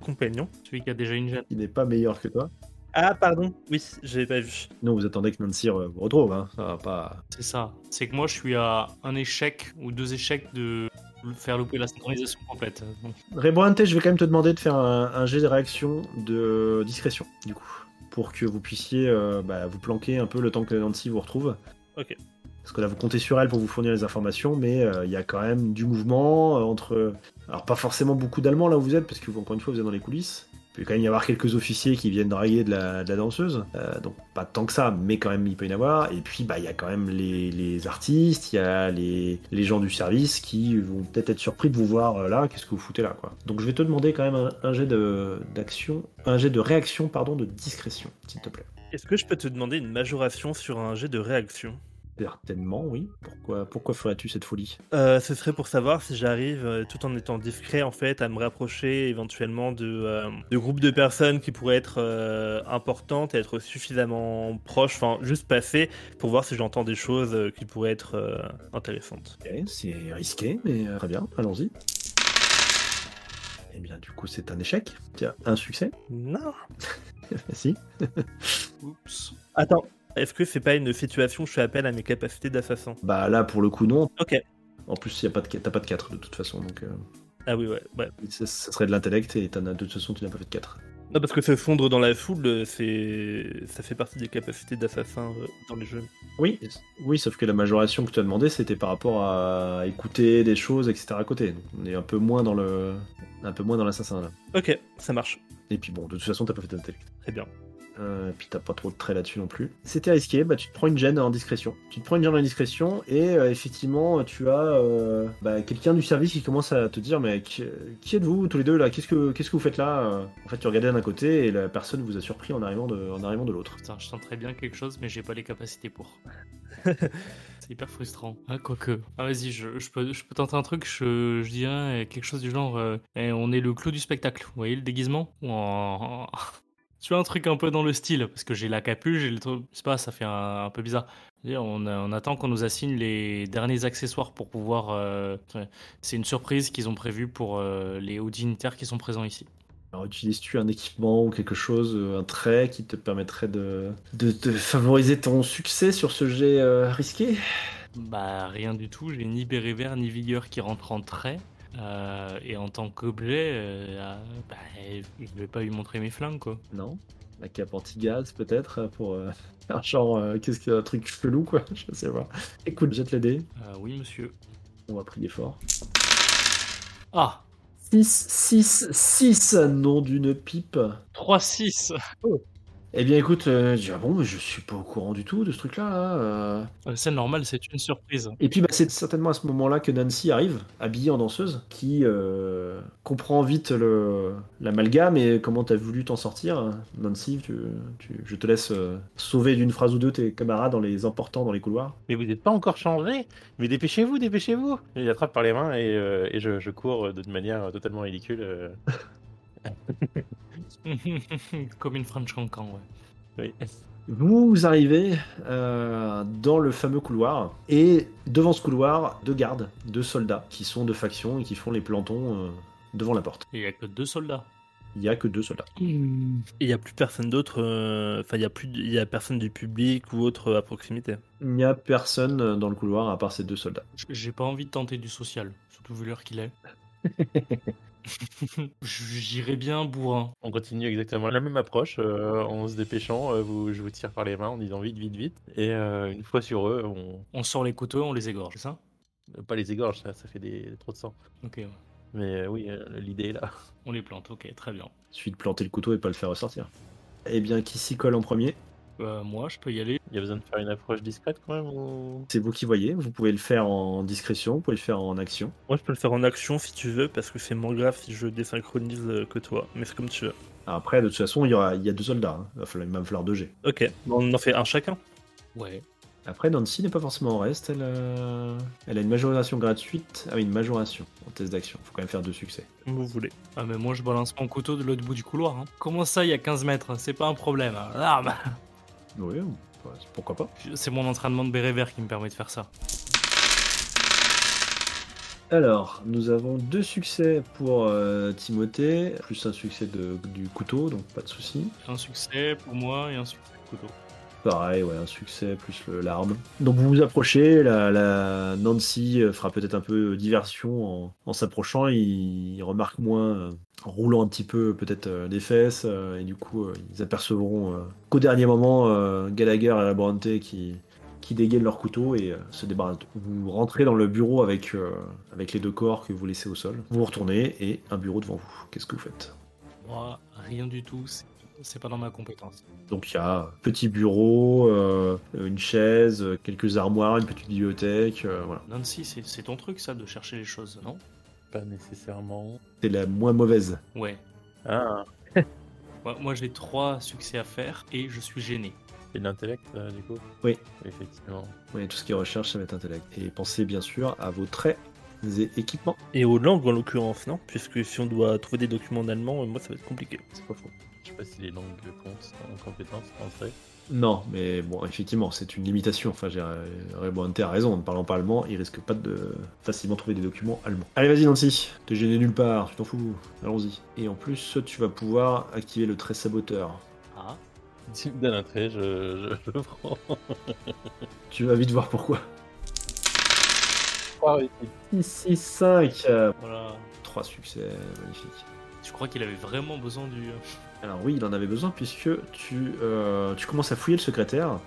F: compagnon.
D: Celui qui a déjà une gêne.
C: Il n'est pas meilleur que toi.
F: Ah, pardon, oui, j'ai pas vu.
C: Non, vous attendez que Nancy vous retrouve, hein. Ça va pas...
D: C'est ça. C'est que moi, je suis à un échec ou 2 échecs de faire louper la synchronisation complète. Donc,
C: Rebonte, je vais quand même te demander de faire un jet de réaction de discrétion, du coup, pour que vous puissiez vous planquer un peu le temps que Nancy vous retrouve.
F: Ok.
C: Parce que là, vous comptez sur elle pour vous fournir les informations, mais il y a quand même du mouvement entre... Alors, pas forcément beaucoup d'Allemands là où vous êtes, parce que, encore une fois, vous êtes dans les coulisses. Il peut quand même y avoir quelques officiers qui viennent draguer de la danseuse. Donc, pas tant que ça, mais quand même, il peut y en avoir. Et puis, il y a quand même les artistes, il y a les gens du service qui vont peut-être être surpris de vous voir là. Qu'est-ce que vous foutez là, quoi. Donc, je vais te demander quand même un jet de réaction, de discrétion, s'il te plaît.
F: Est-ce que je peux te demander une majoration sur un jet de réaction?
C: Certainement, oui. Pourquoi ferais-tu cette folie?
F: Ce serait pour savoir si j'arrive, tout en étant discret en fait, à me rapprocher éventuellement de groupes de personnes qui pourraient être importantes et être suffisamment proches, enfin juste passer pour voir si j'entends des choses qui pourraient être intéressantes.
C: Ok, c'est risqué, mais très bien, allons-y. Eh bien, du coup, c'est un échec. Tiens, un succès.
F: Non.
C: Si.
D: oups.
F: Attends, est-ce que c'est pas une situation où je fais appel à mes capacités d'assassin?
C: Bah là, pour le coup, non.
F: Ok.
C: En plus, t'as pas de 4 de toute façon, donc
F: Ah oui, ouais.
C: ça serait de l'intellect et de toute façon, tu n'as pas fait de 4.
F: Non, parce que se fondre dans la foule, ça fait partie des capacités d'assassin dans les jeux.
C: Oui, sauf que la majoration que tu as demandé, c'était par rapport à écouter des choses, etc. à côté. Donc, on est un peu moins dans l'assassin là.
F: Ok, ça marche.
C: Et puis bon, de toute façon, t'as pas fait d'intellect.
F: Très bien.
C: Puis t'as pas trop de traits là-dessus non plus. C'était risqué, tu te prends une gêne en discrétion. Et effectivement, tu as quelqu'un du service qui commence à te dire mais qui êtes-vous tous les deux là? Qu'est-ce que vous faites là? En fait, tu regardais d'un côté et la personne vous a surpris en arrivant de l'autre.
D: Putain, je sens très bien quelque chose, mais j'ai pas les capacités pour. C'est hyper frustrant. Ah, quoique. Ah, vas-y, je peux tenter un truc. Je dirais quelque chose du genre on est le clou du spectacle. Vous voyez le déguisement? Tu vois, un truc un peu dans le style, parce que j'ai la capuche, j'ai le truc, je sais pas, ça fait un peu bizarre. C'est-à-dire, on attend qu'on nous assigne les derniers accessoires pour pouvoir... c'est une surprise qu'ils ont prévue pour les hauts dignitaires qui sont présents ici.
C: Alors, utilises-tu un équipement ou quelque chose, un trait qui te permettrait de favoriser ton succès sur ce jet risqué?
D: Bah rien du tout, j'ai ni béret vert ni vigueur qui rentre en trait. Et en tant qu'objet, bah, je vais pas lui montrer mes flingues quoi.
C: Non. La cape anti-gaz, peut-être, pour un genre, qu'est-ce qu'il y a, un truc chelou, quoi, je sais pas. Écoute, jette les dés,
D: Oui monsieur.
C: on va prier fort.
D: Ah
C: 6, nom d'une pipe.
D: 3-6.
C: Eh bien, écoute, je dis, ah bon, mais je suis pas au courant du tout de ce truc-là, là.
D: C'est normal, c'est une surprise.
C: Et puis, bah, c'est certainement à ce moment-là que Nancy arrive, habillée en danseuse, qui comprend vite l'amalgame et comment t'as voulu t'en sortir. Nancy, je te laisse sauver d'une phrase ou deux tes camarades en les emportant dans les couloirs.
E: Mais vous n'êtes pas encore changé. Mais dépêchez-vous, dépêchez-vous. Il attrape par les mains et je cours d'une manière totalement ridicule.
D: Comme une French cancan, ouais.
E: Oui.
C: Vous arrivez dans le fameux couloir, et devant ce couloir, deux gardes, deux soldats, qui sont de faction et qui font les plantons devant la porte.
D: Et il y a que 2 soldats.
C: Il n'y a que deux soldats.
F: Et il n'y a plus personne d'autre, enfin, il y a personne du public ou autre à proximité.
C: Il n'y a personne dans le couloir à part ces deux soldats.
D: J'ai pas envie de tenter du social, surtout vu l'heure qu'il est. J'irais bien bourrin.
E: On continue exactement la même approche en se dépêchant. Je vous tire par les mains en disant vite, vite, vite. Et une fois sur eux,
D: On sort les couteaux, on les égorge, c'est ça?
E: pas les égorge, ça fait trop de sang.
D: Ok, ouais.
E: Mais oui, l'idée est là.
D: On les plante, ok, très bien.
C: Il suffit de planter le couteau et pas le faire ressortir. Eh bien, qui s'y colle en premier?
D: Moi, je peux y aller.
E: Il y a besoin de faire une approche discrète quand même ou...
C: C'est vous qui voyez, vous pouvez le faire en discrétion, vous pouvez le faire en action.
F: Moi, je peux le faire en action si tu veux, parce que c'est moins grave si je désynchronise que toi. Mais c'est comme tu veux.
C: Après, de toute façon, il y a deux soldats, hein. Il va même falloir deux jets.
F: Ok, bon, on en fait un chacun.
D: Ouais.
C: Après, Nancy n'est pas forcément en reste, elle a une majoration gratuite. Ah oui, une majoration en test d'action. Faut quand même faire 2 succès.
F: Comme vous voulez.
D: Ah, mais moi, je balance mon couteau de l'autre bout du couloir. Hein. Comment ça, il y a 15 mètres? C'est pas un problème. Hein. Ah, bah.
C: Oui, pourquoi pas.
D: C'est mon entraînement de béret vert qui me permet de faire ça.
C: Alors, nous avons 2 succès pour Timothée, plus un succès du couteau, donc pas de souci.
D: Un succès pour moi et un succès de couteau.
C: Pareil, ouais, un succès plus l'arme. Donc vous vous approchez, la Nancy fera peut-être un peu diversion en s'approchant, il remarque moins, en roulant un petit peu peut-être les fesses, et du coup ils apercevront qu'au dernier moment, Gallagher et la Bronte qui dégainent leur couteau et se débarrassent d'eux. Vous rentrez dans le bureau avec les 2 corps que vous laissez au sol. Vous retournez et un bureau devant vous. Qu'est-ce que vous faites?
D: Moi, rien du tout. C'est pas dans ma compétence.
C: Donc il y a un petit bureau, une chaise, quelques armoires, une petite bibliothèque, voilà.
D: Nancy, c'est ton truc ça de chercher les choses, non?
E: Pas nécessairement.
C: C'est la moins mauvaise.
D: Ouais.
E: Ah,
D: Moi j'ai 3 succès à faire et je suis gêné.
E: c'est de l'intellect du coup.
C: Oui.
E: Effectivement.
C: Oui, tout ce qui est recherche, ça va être intellect. Et pensez bien sûr à vos traits et équipements.
F: Et aux langues en l'occurrence, non? Puisque si on doit trouver des documents en allemand, moi ça va être compliqué.
C: C'est pas faux.
E: Je sais pas si les langues comptent en compétences français.
C: Non, mais bon, effectivement, c'est une limitation. Enfin, Rebonte a raison, en ne parlant pas allemand, il risque pas de facilement trouver des documents allemands. Allez, vas-y, Nancy, t'es gêné nulle part, tu t'en fous, allons-y. Et en plus, tu vas pouvoir activer le trait saboteur.
D: Ah.
E: Tu me donnes un trait, je le prends.
C: Tu vas vite voir pourquoi.
E: 3 réussites.
C: 6, 6, 5.
D: Voilà.
C: 3 succès, magnifique.
D: Tu crois qu'il avait vraiment besoin du...
C: Alors oui, il en avait besoin puisque tu commences à fouiller le secrétaire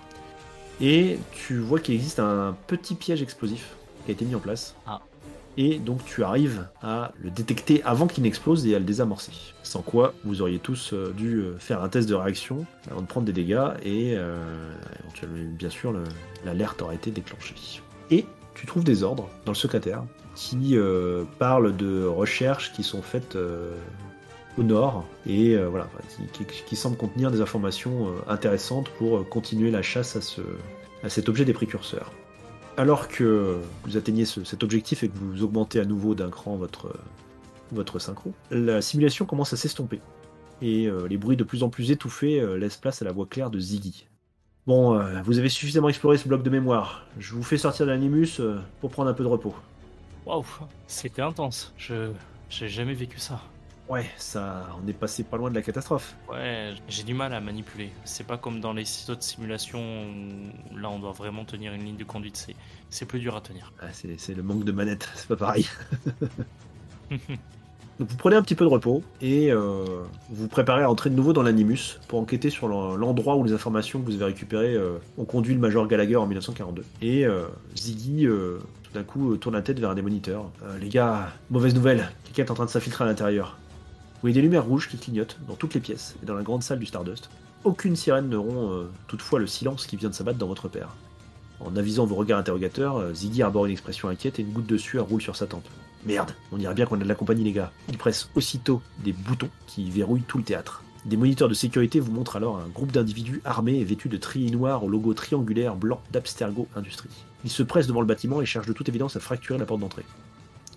C: et tu vois qu'il existe un petit piège explosif qui a été mis en place.
D: Ah.
C: Et donc tu arrives à le détecter avant qu'il n'explose et à le désamorcer. Sans quoi vous auriez tous dû faire un test de réaction avant de prendre des dégâts et éventuellement bien sûr l'alerte aurait été déclenchée. Et tu trouves des ordres dans le secrétaire qui parlent de recherches qui sont faites au nord et voilà, qui semble contenir des informations intéressantes pour continuer la chasse à cet objet des précurseurs. Alors que vous atteignez cet objectif et que vous augmentez à nouveau d'un cran votre synchro, la simulation commence à s'estomper et les bruits de plus en plus étouffés laissent place à la voix claire de Ziggy. Bon, vous avez suffisamment exploré ce bloc de mémoire. Je vous fais sortir de l'animus pour prendre un peu de repos.
D: Waouh, c'était intense. J'ai jamais vécu ça.
C: Ouais, ça, on est passé pas loin de la catastrophe.
D: Ouais, j'ai du mal à manipuler. C'est pas comme dans les autres simulations où là on doit vraiment tenir une ligne de conduite. C'est plus dur à tenir.
C: Ah, c'est le manque de manette, c'est pas pareil. Donc vous prenez un petit peu de repos et vous préparez à entrer de nouveau dans l'Animus pour enquêter sur l'endroit où les informations que vous avez récupérées ont conduit le Major Gallagher en 1942. Et Ziggy, tout d'un coup, tourne la tête vers un des moniteurs. Les gars, mauvaise nouvelle, quelqu'un est en train de s'infiltrer à l'intérieur. Vous voyez des lumières rouges qui clignotent dans toutes les pièces et dans la grande salle du Stardust. Aucune sirène ne rompt toutefois le silence qui vient de s'abattre dans votre père. En avisant vos regards interrogateurs, Ziggy arbore une expression inquiète et une goutte de sueur roule sur sa tempe. Merde, on dirait bien qu'on a de la compagnie les gars. Il presse aussitôt des boutons qui verrouillent tout le théâtre. Des moniteurs de sécurité vous montrent alors un groupe d'individus armés et vêtus de treillis noirs au logo triangulaire blanc d'Abstergo Industries. Ils se pressent devant le bâtiment et cherchent de toute évidence à fracturer la porte d'entrée.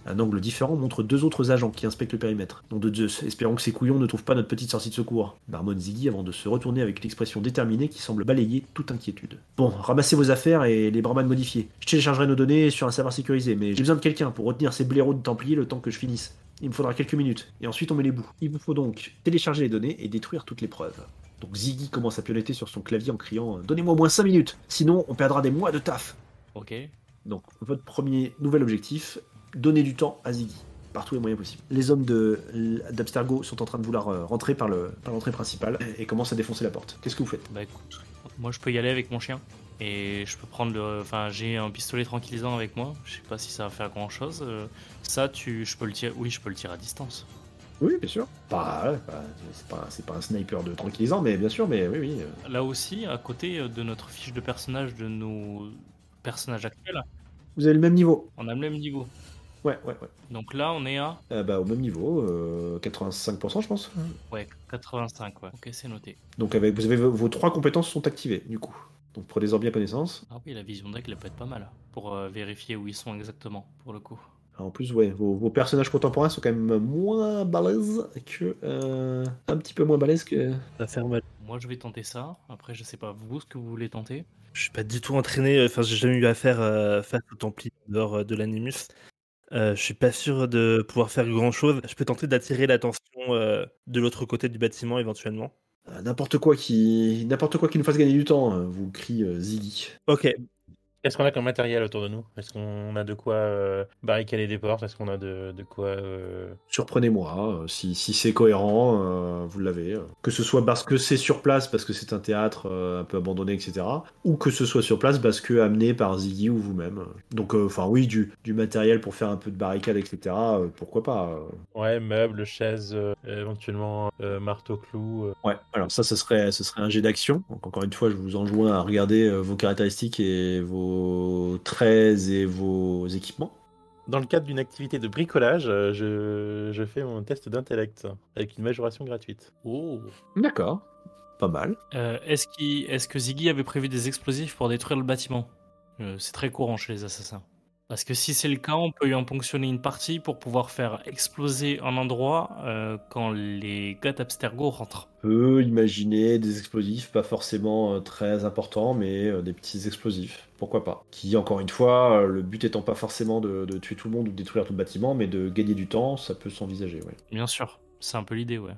C: Un angle différent montre deux autres agents qui inspectent le périmètre. Nom de Zeus, espérons que ces couillons ne trouvent pas notre petite sortie de secours. Marmonne Ziggy avant de se retourner avec une expression déterminée qui semble balayer toute inquiétude. Bon, ramassez vos affaires et les Brahmanes modifiés. Je téléchargerai nos données sur un serveur sécurisé, mais j'ai besoin de quelqu'un pour retenir ces blaireaux de Templiers le temps que je finisse. Il me faudra quelques minutes, et ensuite on met les bouts. Il vous faut donc télécharger les données et détruire toutes les preuves. Donc Ziggy commence à pionnetter sur son clavier en criant « Donnez-moi au moins 5 minutes, sinon on perdra des mois de taf !»
D: Ok.
C: Donc votre premier nouvel objectif, donner du temps à Ziggy. Par tous les moyens possibles. Les hommes d'Abstergo sont en train de vouloir rentrer par l'entrée principale et commencent à défoncer la porte. Qu'est-ce que vous faites?
D: Bah écoute, moi je peux y aller avec mon chien. Et je peux prendre Enfin, j'ai un pistolet tranquillisant avec moi. Je sais pas si ça va faire grand chose. Ça, je peux le tirer. Oui, je peux le tirer à distance.
C: Oui, bien sûr. C'est pas un sniper de tranquillisant, mais bien sûr, mais oui, oui.
D: Là aussi, à côté de notre fiche de personnage de nos personnages actuels,
C: Vous avez le même niveau.
D: on a le même niveau.
C: Ouais.
D: Donc là, on est à
C: Au même niveau, 85% je pense.
D: ouais, 85, ouais. Ok, c'est noté.
C: Donc vous avez vos 3 compétences sont activées, du coup. Donc prenez-en bien connaissance.
D: Ah oui, la vision deck, elle peut être pas mal pour vérifier où ils sont exactement, pour le coup.
C: En plus, ouais, vos personnages contemporains sont quand même moins balèzes que... un petit peu moins balèzes que...
F: Ça fait mal.
D: Moi, je vais tenter ça. Après, je sais pas vous ce que vous voulez tenter.
F: Je suis pas du tout entraîné, enfin j'ai jamais eu affaire face aux Templiers dehors de l'Animus. Je suis pas sûr de pouvoir faire grand chose. Je peux tenter d'attirer l'attention de l'autre côté du bâtiment éventuellement.
C: N'importe quoi qui nous fasse gagner du temps, vous crie Ziggy.
F: Ok,
E: Qu'est-ce qu'on a comme matériel autour de nous? Est-ce qu'on a de quoi barricader des portes? Est-ce qu'on a de quoi...
C: Surprenez-moi, si c'est cohérent, vous l'avez. Que ce soit parce que c'est sur place, parce que c'est un théâtre un peu abandonné, etc. Ou que ce soit sur place parce que amené par Ziggy ou vous-même. Donc, oui, du matériel pour faire un peu de barricade, etc. Pourquoi pas.
E: Ouais, meubles, chaises, éventuellement marteau-clou.
C: Ouais, alors ça, ce serait un jet d'action. Donc, encore une fois, je vous enjoins à regarder vos caractéristiques et vos traits et vos équipements.
E: Dans le cadre d'une activité de bricolage, je fais mon test d'intellect avec une majoration gratuite.
D: Oh.
C: D'accord, pas mal.
D: Est-ce que Ziggy avait prévu des explosifs pour détruire le bâtiment? C'est très courant chez les assassins. Parce que si c'est le cas, on peut lui en ponctionner une partie pour pouvoir faire exploser un endroit quand les gars d'Abstergo rentrent.
C: Peut imaginer des explosifs, pas forcément très importants, mais des petits explosifs, pourquoi pas. Qui, encore une fois, le but étant pas forcément de tuer tout le monde ou de détruire tout le bâtiment, mais de gagner du temps, ça peut s'envisager, ouais.
D: Bien sûr, c'est un peu l'idée, ouais.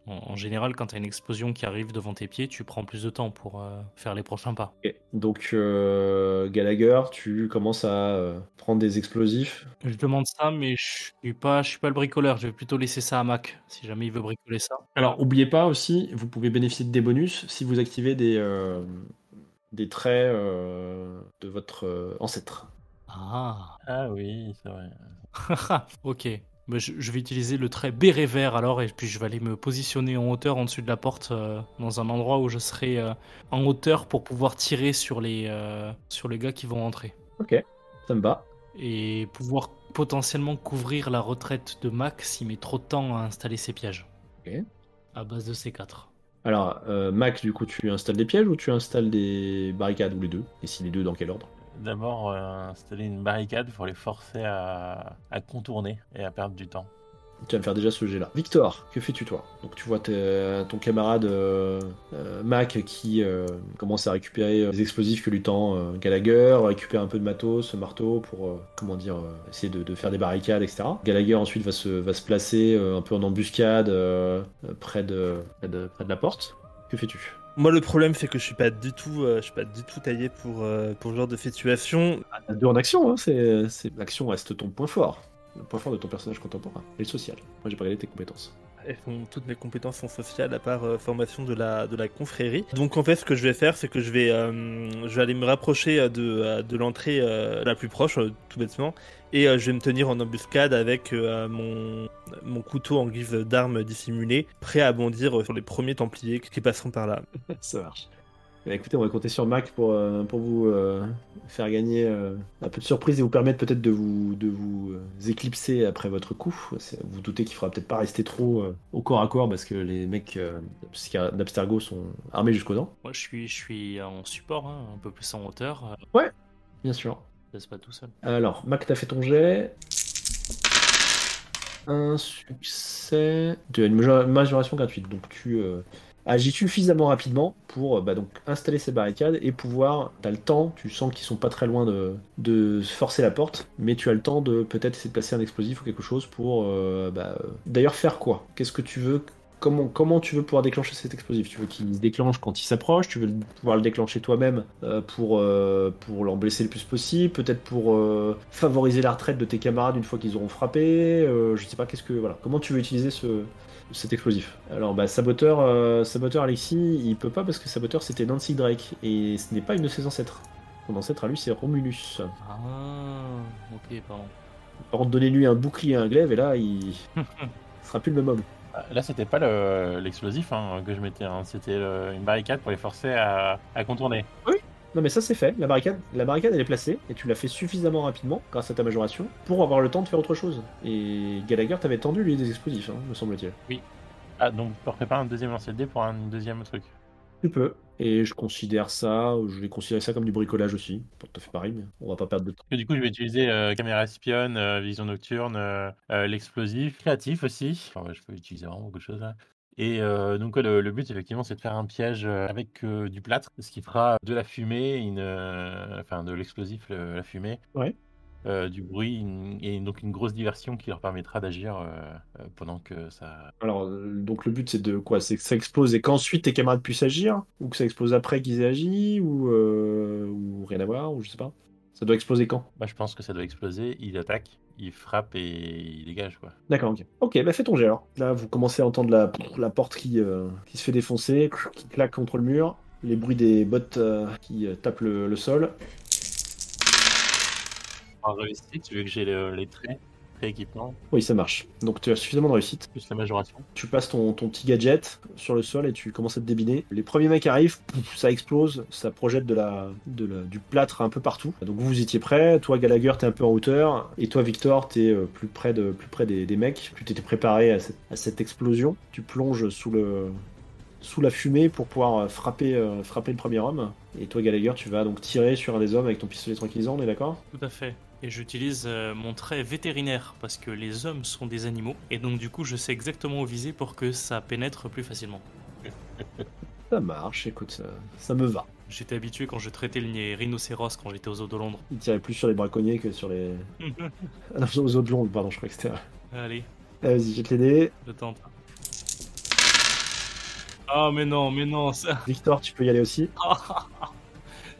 D: En général, quand t'as une explosion qui arrive devant tes pieds, tu prends plus de temps pour faire les prochains pas.
C: Ok. Donc, Gallagher, tu commences à prendre des explosifs.
D: Je demande ça, mais je suis pas le bricoleur. Je vais plutôt laisser ça à Mac, si jamais il veut bricoler ça.
C: Alors, n'oubliez pas aussi, vous pouvez bénéficier de des bonus si vous activez des traits de votre ancêtre.
D: Ah,
E: Ah oui, c'est vrai.
D: ok. Bah, je vais utiliser le trait béret vert alors, et puis je vais aller me positionner en hauteur en dessus de la porte, dans un endroit où je serai en hauteur pour pouvoir tirer sur les gars qui vont rentrer.
C: Ok, ça me va.
D: Et pouvoir potentiellement couvrir la retraite de Mac s'il met trop de temps à installer ses pièges.
C: Ok.
D: À base de C4.
C: Alors, Max, du coup, tu installes des pièges ou tu installes des barricades ou les deux? Et si les deux, dans quel ordre?
E: D'abord, installer une barricade pour les forcer à contourner et à perdre du temps.
C: Tu vas me faire déjà ce jet là. Victor, que fais-tu toi? Donc tu vois ton camarade Mac qui commence à récupérer des explosifs que lui tend Gallagher, récupérer un peu de matos, ce marteau pour essayer de faire des barricades, etc. Gallagher ensuite va se placer un peu en embuscade près de la porte. Que fais-tu?
F: Moi, le problème, c'est que je suis pas du tout taillé pour ce genre de situation.
C: T'as deux en action, hein, l'action reste ton point fort. Le point fort de ton personnage contemporain, et le social. Moi j'ai pas regardé tes compétences.
F: Toutes mes compétences sont sociales à part formation de la confrérie. Donc en fait, ce que je vais faire, c'est que je vais aller me rapprocher de l'entrée la plus proche, tout bêtement, et je vais me tenir en embuscade avec mon couteau en guise d'arme dissimulée, prêt à bondir sur les premiers templiers qui passeront par là.
C: Ça marche. Écoutez, on va compter sur Mac pour vous faire gagner un peu de surprise et vous permettre peut-être de vous éclipser après votre coup. Vous vous doutez qu'il ne faudra peut-être pas rester trop au corps à corps parce que les mecs d'Abstergo sont armés jusqu'aux dents.
D: Moi, je suis en support, hein, un peu plus en hauteur.
C: Ouais, bien sûr.
D: Je laisse pas tout seul.
C: Alors, Mac, t'as fait ton jet. Un succès. Tu as une majoration gratuite, donc tu agis suffisamment rapidement pour donc installer ces barricades et pouvoir. T'as le temps, tu sens qu'ils sont pas très loin de forcer la porte, mais tu as le temps de peut-être essayer de placer un explosif ou quelque chose pour. D'ailleurs, faire quoi? Qu'est-ce que tu veux? Comment tu veux pouvoir déclencher cet explosif? Tu veux qu'il se déclenche quand il s'approche? Tu veux pouvoir le déclencher toi-même pour l'en blesser le plus possible? Peut-être pour favoriser la retraite de tes camarades une fois qu'ils auront frappé? Je sais pas, voilà. Comment tu veux utiliser cet explosif? Alors, Saboteur Alexis, il peut pas parce que Saboteur c'était Nancy Drake et ce n'est pas une de ses ancêtres. Son ancêtre à lui c'est Romulus.
D: Ah, ok, pardon.
C: Par contre, donnez-lui un bouclier et un glaive et là il sera plus le même homme.
E: Là, c'était pas l'explosif que je mettais, hein. C'était une barricade pour les forcer à contourner.
C: Oui. Non mais ça c'est fait, la barricade elle est placée et tu l'as fait suffisamment rapidement grâce à ta majoration pour avoir le temps de faire autre chose. Et Gallagher t'avait tendu lui des explosifs, me semble-t-il.
E: Oui. Ah, donc je ne pas un deuxième lancer de dés pour un deuxième truc.
C: Tu peux. Et je vais considérer ça comme du bricolage aussi. Pas tout à fait pareil, mais on va pas perdre de temps.
E: Et du coup, je vais utiliser caméra espionne, vision nocturne, l'explosif, créatif aussi. Enfin, je peux utiliser vraiment beaucoup de choses là. Et donc le but effectivement c'est de faire un piège avec du plâtre, ce qui fera de la fumée, enfin de l'explosif, la fumée,
C: Ouais.
E: du bruit et donc une grosse diversion qui leur permettra d'agir pendant que ça...
C: Alors, donc le but c'est de quoi? C'est que ça explose et qu'ensuite tes camarades puissent agir? Ou que ça explose après qu'ils aient agi? Ou rien à voir? Ou je sais pas. Ça doit exploser quand?
E: Je pense que ça doit exploser, il attaque, il frappe et il dégage quoi.
C: D'accord, ok. Ok, fais ton jet alors. Là, vous commencez à entendre la porte qui se fait défoncer, qui claque contre le mur, les bruits des bottes qui tapent le sol.
E: En réussite, tu veux que j'ai les traits équipement,
C: Oui, ça marche. Donc tu as suffisamment de réussite.
E: plus la majoration.
C: Tu passes ton petit gadget sur le sol et tu commences à te débiner. Les premiers mecs arrivent, ça explose, ça projette du plâtre un peu partout. Donc vous étiez prêts, toi Gallagher t'es un peu en hauteur, et toi Victor t'es plus près des mecs. Tu t'étais préparé à cette explosion. Tu plonges sous la fumée pour pouvoir frapper le premier homme. Et toi Gallagher tu vas donc tirer sur un des hommes avec ton pistolet tranquillisant, on est d'accord?
D: Tout à fait. Et j'utilise mon trait vétérinaire parce que les hommes sont des animaux. Et donc du coup, je sais exactement où viser pour que ça pénètre plus facilement.
C: Ça marche, écoute, ça me va.
D: J'étais habitué quand je traitais les rhinocéros quand j'étais aux eaux de Londres.
C: Il tirait plus sur les braconniers que sur les... Ah non, aux autres blondes, pardon, je crois que c'était...
D: Allez,
C: Vas-y, jette les dés.
D: je tente. Ah mais non, ça...
C: Victor, tu peux y aller aussi.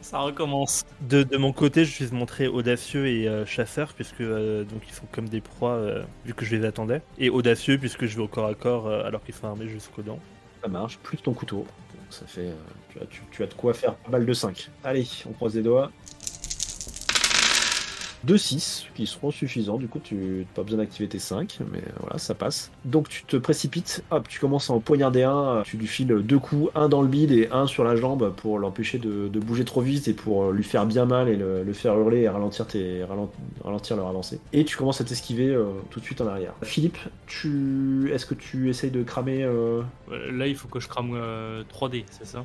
D: ça recommence.
F: De mon côté, je suis montré audacieux et chasseur, puisque donc ils sont comme des proies, vu que je les attendais. Et audacieux, puisque je vais au corps à corps alors qu'ils sont armés jusqu'aux dents.
C: Ça marche, plus ton couteau. Donc ça fait... tu as de quoi faire pas mal de 5. Allez, on croise les doigts. 2-6 qui seront suffisants, du coup tu n'as pas besoin d'activer tes 5, mais voilà, ça passe. Donc tu te précipites, hop, tu commences à en poignarder un, tu lui files 2 coups, un dans le bide et un sur la jambe pour l'empêcher de bouger trop vite et pour lui faire bien mal et le faire hurler et ralentir leur avancée. Et tu commences à t'esquiver tout de suite en arrière. Philippe, est-ce que tu essayes de cramer...
D: Là, il faut que je crame 3D, c'est ça?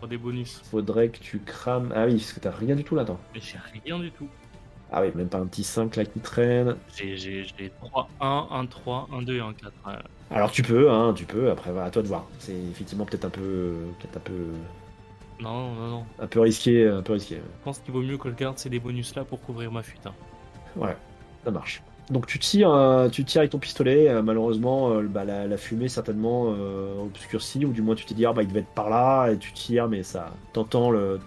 D: 3D bonus.
C: Faudrait que tu crames... Ah oui, parce que t'as rien du tout là-dedans.
D: Mais j'ai rien du tout.
C: Ah oui, même pas un petit 5 là qui traîne.
D: J'ai 3, 1, 1, 3, 1, 2 et 1, 4.
C: Alors tu peux, hein, tu peux, après voilà, à toi de voir. C'est effectivement
D: Non, non, non.
C: un peu risqué, un peu risqué.
D: Je pense qu'il vaut mieux que je garde ces bonus là pour couvrir ma fuite.
C: Ouais, ça marche. Donc tu tires avec ton pistolet. Malheureusement, la fumée certainement obscurcie, ou du moins tu t'es dit ah bah il devait être par là et tu tires, mais ça t'entends le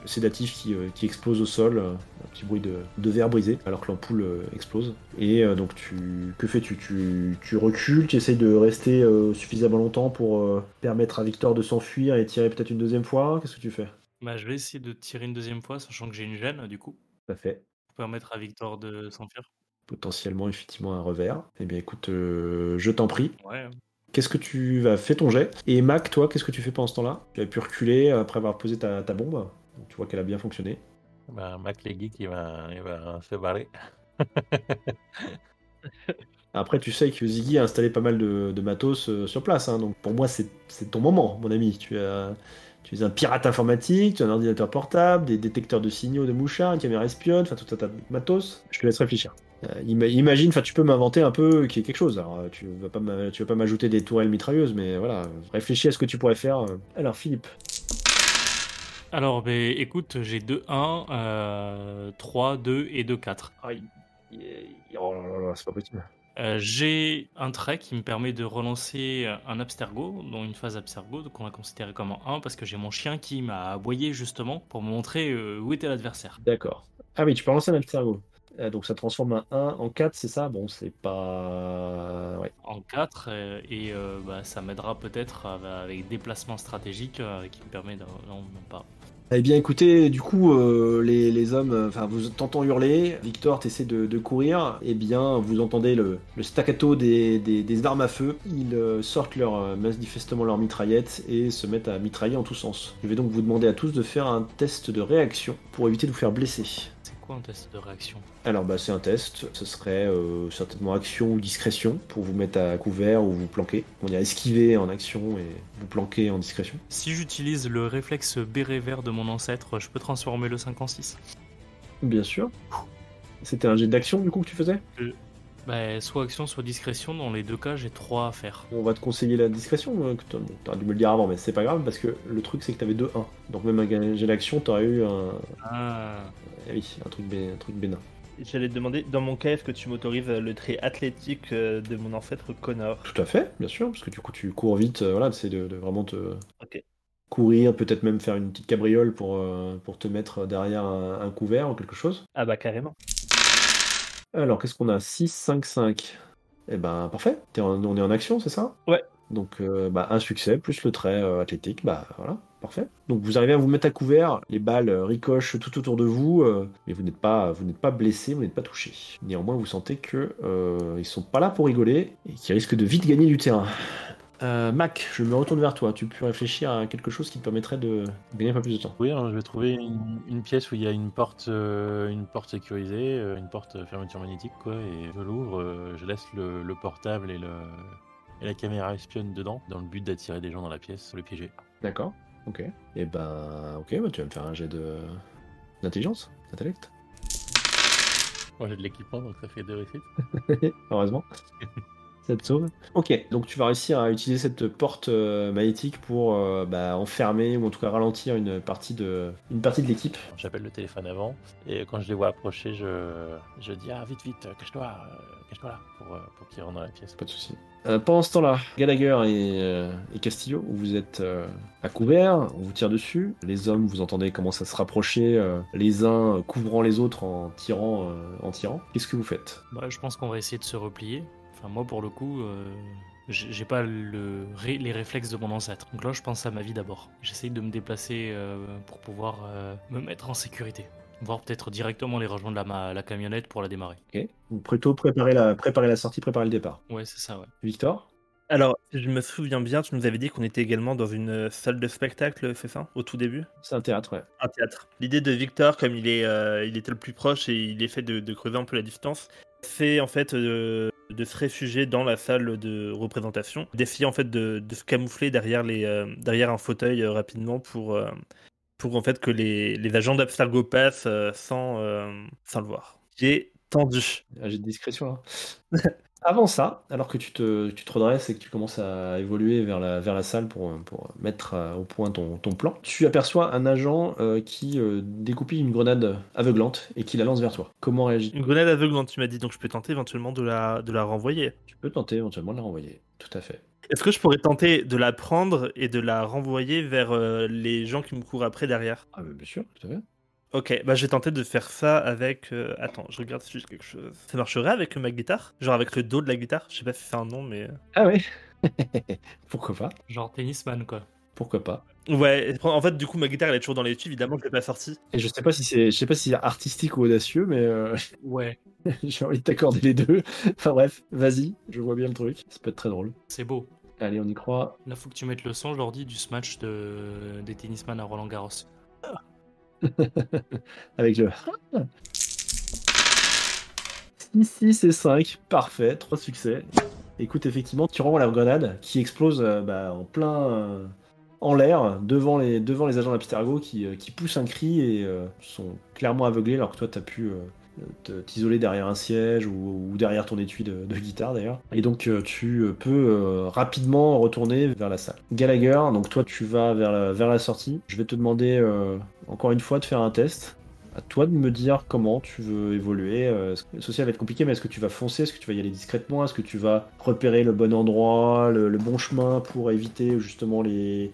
C: sédatif qui explose au sol, un petit bruit de verre brisé alors que l'ampoule explose. Et donc que fais-tu? Tu recules, tu essayes de rester suffisamment longtemps pour permettre à Victor de s'enfuir et tirer peut-être une deuxième fois. Qu'est-ce que tu fais?
D: Bah, je vais essayer de tirer une deuxième fois, sachant que j'ai une gêne, du coup,
C: Ça fait
D: pour permettre à Victor de s'enfuir.
C: potentiellement effectivement un revers. Eh bien écoute, je t'en prie.
D: Ouais.
C: Qu'est-ce que tu vas faire ton jet? Et Mac, toi, qu'est-ce que tu fais pendant ce temps-là? Tu avais pu reculer après avoir posé ta bombe. Tu vois qu'elle a bien fonctionné.
E: Bah, Mac les geeks, il va se barrer.
C: Après, tu sais que Ziggy a installé pas mal de matos sur place, hein, donc pour moi, c'est ton moment, mon ami. Tu es un pirate informatique, tu as un ordinateur portable, des détecteurs de signaux de mouchards, une caméra espionne, enfin tout un tas de matos. Je te laisse réfléchir. Imagine, enfin tu peux m'inventer un peu qu'il y ait quelque chose. Alors tu vas pas m'ajouter des tourelles mitrailleuses, mais voilà, réfléchis à ce que tu pourrais faire. Alors Philippe.
D: Alors, écoute, j'ai 2, 1, 3, 2 et 2, 4.
C: Aïe. Oh là là là, c'est pas possible.
D: J'ai un trait qui me permet de relancer un abstergo, dont une phase abstergo, donc on va considérer comme un 1, parce que j'ai mon chien qui m'a aboyé justement pour me montrer où était l'adversaire.
C: D'accord. Ah oui, tu peux lancer un abstergo. Donc ça transforme un 1 en 4, c'est ça? Bon, c'est pas... Ouais.
D: En 4, et ça m'aidera peut-être avec déplacement stratégique qui me permet de... Non, même pas.
C: Eh bien, écoutez, du coup, les hommes, enfin, vous t'entends hurler. Victor, t'essaies de courir. Eh bien, vous entendez le staccato des armes à feu. Ils sortent manifestement leur mitraillette et se mettent à mitrailler en tous sens. Je vais donc vous demander à tous de faire un test de réaction pour éviter de vous faire blesser.
D: C'est quoi un test de réaction?
C: Alors, c'est un test. Ce serait certainement action ou discrétion pour vous mettre à couvert ou vous planquer. On dirait esquiver en action et vous planquer en discrétion.
D: Si j'utilise le réflexe béret vert de mon ancêtre, je peux transformer le 5 en 6.
C: Bien sûr. C'était un jet d'action du coup que tu faisais?
D: Soit action, soit discrétion. Dans les deux cas, j'ai 3 à faire.
C: On va te conseiller la discrétion. T'aurais dû me le dire avant, mais c'est pas grave parce que le truc c'est que t'avais 2-1. Donc même un jet d'action, t'aurais eu
D: Ah.
C: oui, un truc bénin.
F: J'allais te demander, dans mon cas, est-ce que tu m'autorises le trait athlétique de mon ancêtre Connor?
C: Tout à fait, bien sûr, parce que du coup tu cours vite, voilà, c'est de vraiment te
F: Ok.
C: courir, peut-être même faire une petite cabriole pour te mettre derrière un couvert ou quelque chose.
F: Ah bah carrément.
C: Alors qu'est-ce qu'on a? 6, 5, 5. Eh ben parfait, on est en action, c'est ça?
F: Ouais.
C: Donc un succès plus le trait athlétique, voilà, parfait. Donc vous arrivez à vous mettre à couvert, les balles ricochent tout autour de vous, mais vous n'êtes pas blessé, vous n'êtes pas touché. Néanmoins, vous sentez que ils sont pas là pour rigoler et qu'ils risquent de vite gagner du terrain. Mac, je me retourne vers toi. Tu peux réfléchir à quelque chose qui te permettrait de gagner un peu plus de temps.
E: Oui, hein, je vais trouver une pièce où il y a une porte sécurisée, une porte fermeture magnétique, quoi, et je l'ouvre, je laisse le portable et la caméra espionne dedans, dans le but d'attirer des gens dans la pièce pour les piéger.
C: D'accord. Ok. Et ok, tu vas me faire un jet d'intelligence, d'intellect.
E: Moi j'ai de l'équipement, donc ça fait 2 réussites.
C: Heureusement. Ça te sauve. Ok, donc tu vas réussir à utiliser cette porte magnétique pour enfermer ou en tout cas ralentir une partie de l'équipe.
E: J'appelle le téléphone avant, et quand je les vois approcher, je dis ah vite, cache-toi là, pour qu'ils rentrent dans la pièce.
C: Pas de souci. Pendant ce temps-là, Gallagher et Castillo, vous êtes à couvert, on vous tire dessus. Les hommes, vous entendez comment ça se rapprocher, les uns couvrant les autres en tirant. Qu'est-ce que vous faites?
D: Je pense qu'on va essayer de se replier. Enfin, moi, pour le coup, j'ai pas les réflexes de mon ancêtre. Donc là, je pense à ma vie d'abord. J'essaye de me déplacer pour pouvoir me mettre en sécurité. Voire peut-être directement les rejoindre la camionnette pour la démarrer.
C: Ok. Donc plutôt préparer la sortie, préparer le départ.
D: Ouais, c'est ça, ouais.
C: Victor?
F: Alors, si je me souviens bien, tu nous avais dit qu'on était également dans une salle de spectacle, c'est ça, au tout début?
C: C'est un théâtre, ouais.
F: Un théâtre. L'idée de Victor, comme il était le plus proche et il essaie de creuser un peu la distance, c'est en fait de se réfugier dans la salle de représentation, d'essayer en fait de se camoufler derrière un fauteuil rapidement pour pour en fait que les agents d'Abstergo passent sans le voir. J'ai tendu.
C: Ah, j'ai de discrétion là. Avant ça, alors que tu te redresses et que tu commences à évoluer vers la salle pour mettre au point ton plan, tu aperçois un agent qui découpille une grenade aveuglante et qui la lance vers toi. Comment réagis-tu?
F: Une grenade aveuglante, tu m'as dit, donc je peux tenter éventuellement de la renvoyer.
C: Tu peux tenter éventuellement de la renvoyer. Tout à fait.
F: Est-ce que je pourrais tenter de la prendre et de la renvoyer vers les gens qui me courent après derrière?
C: Ah, bien sûr, tout à fait.
F: Ok, bah j'ai tenté de faire ça avec... Attends, je regarde si j'ai quelque chose. Ça marcherait avec ma guitare? Genre avec le dos de la guitare? Je sais pas si c'est un nom, mais...
C: Ah oui. Pourquoi pas?
D: Genre tennisman, quoi.
C: Pourquoi pas?
F: Ouais, en fait, du coup, ma guitare, elle est toujours dans les tuyaux, évidemment, je l'ai pas sortie.
C: Et je sais pas si c'est artistique ou audacieux, mais
D: Ouais,
C: j'ai envie de t'accorder les deux. Enfin bref, vas-y, je vois bien le truc. Ça peut être très drôle.
D: c'est beau.
C: Allez, on y croit.
D: Là, faut que tu mettes le son, je leur dis, du match des tennisman à Roland Garros.
C: Avec le 6 et 5, parfait, 3 succès. Écoute, effectivement, tu renvoies la grenade qui explose en plein en l'air devant les agents d'Abstergo qui poussent un cri et sont clairement aveuglés alors que toi, tu as pu t'isoler derrière un siège ou derrière ton étui de guitare d'ailleurs. Et donc tu peux rapidement retourner vers la salle. Gallagher, donc toi tu vas vers la sortie. Je vais te demander encore une fois de faire un test. À toi de me dire comment tu veux évoluer. Le social va être compliqué, mais est-ce que tu vas foncer? Est-ce que tu vas y aller discrètement? Est-ce que tu vas repérer le bon endroit, le bon chemin pour éviter justement les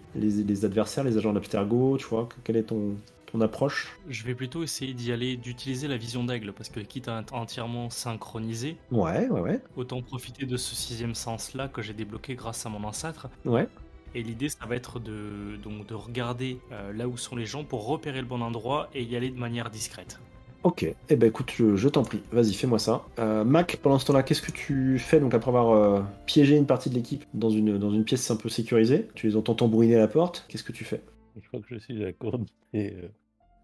C: adversaires, les agents d'Abstergo? Tu vois, quelle est ton approche?
D: Je vais plutôt essayer d'utiliser la vision d'aigle, parce que quitte à être entièrement synchronisé,
C: Ouais.
D: autant profiter de ce sixième sens-là que j'ai débloqué grâce à mon ancêtre.
C: Ouais.
D: Et l'idée, ça va être de regarder là où sont les gens pour repérer le bon endroit et y aller de manière discrète.
C: Ok, eh ben écoute, je t'en prie, vas-y, fais-moi ça. Mac, pendant ce temps-là, qu'est-ce que tu fais donc après avoir piégé une partie de l'équipe dans une pièce un peu sécurisée? Tu les entends tambouriner à la porte, qu'est-ce que tu fais?
E: Je crois que je suis à la coordonnée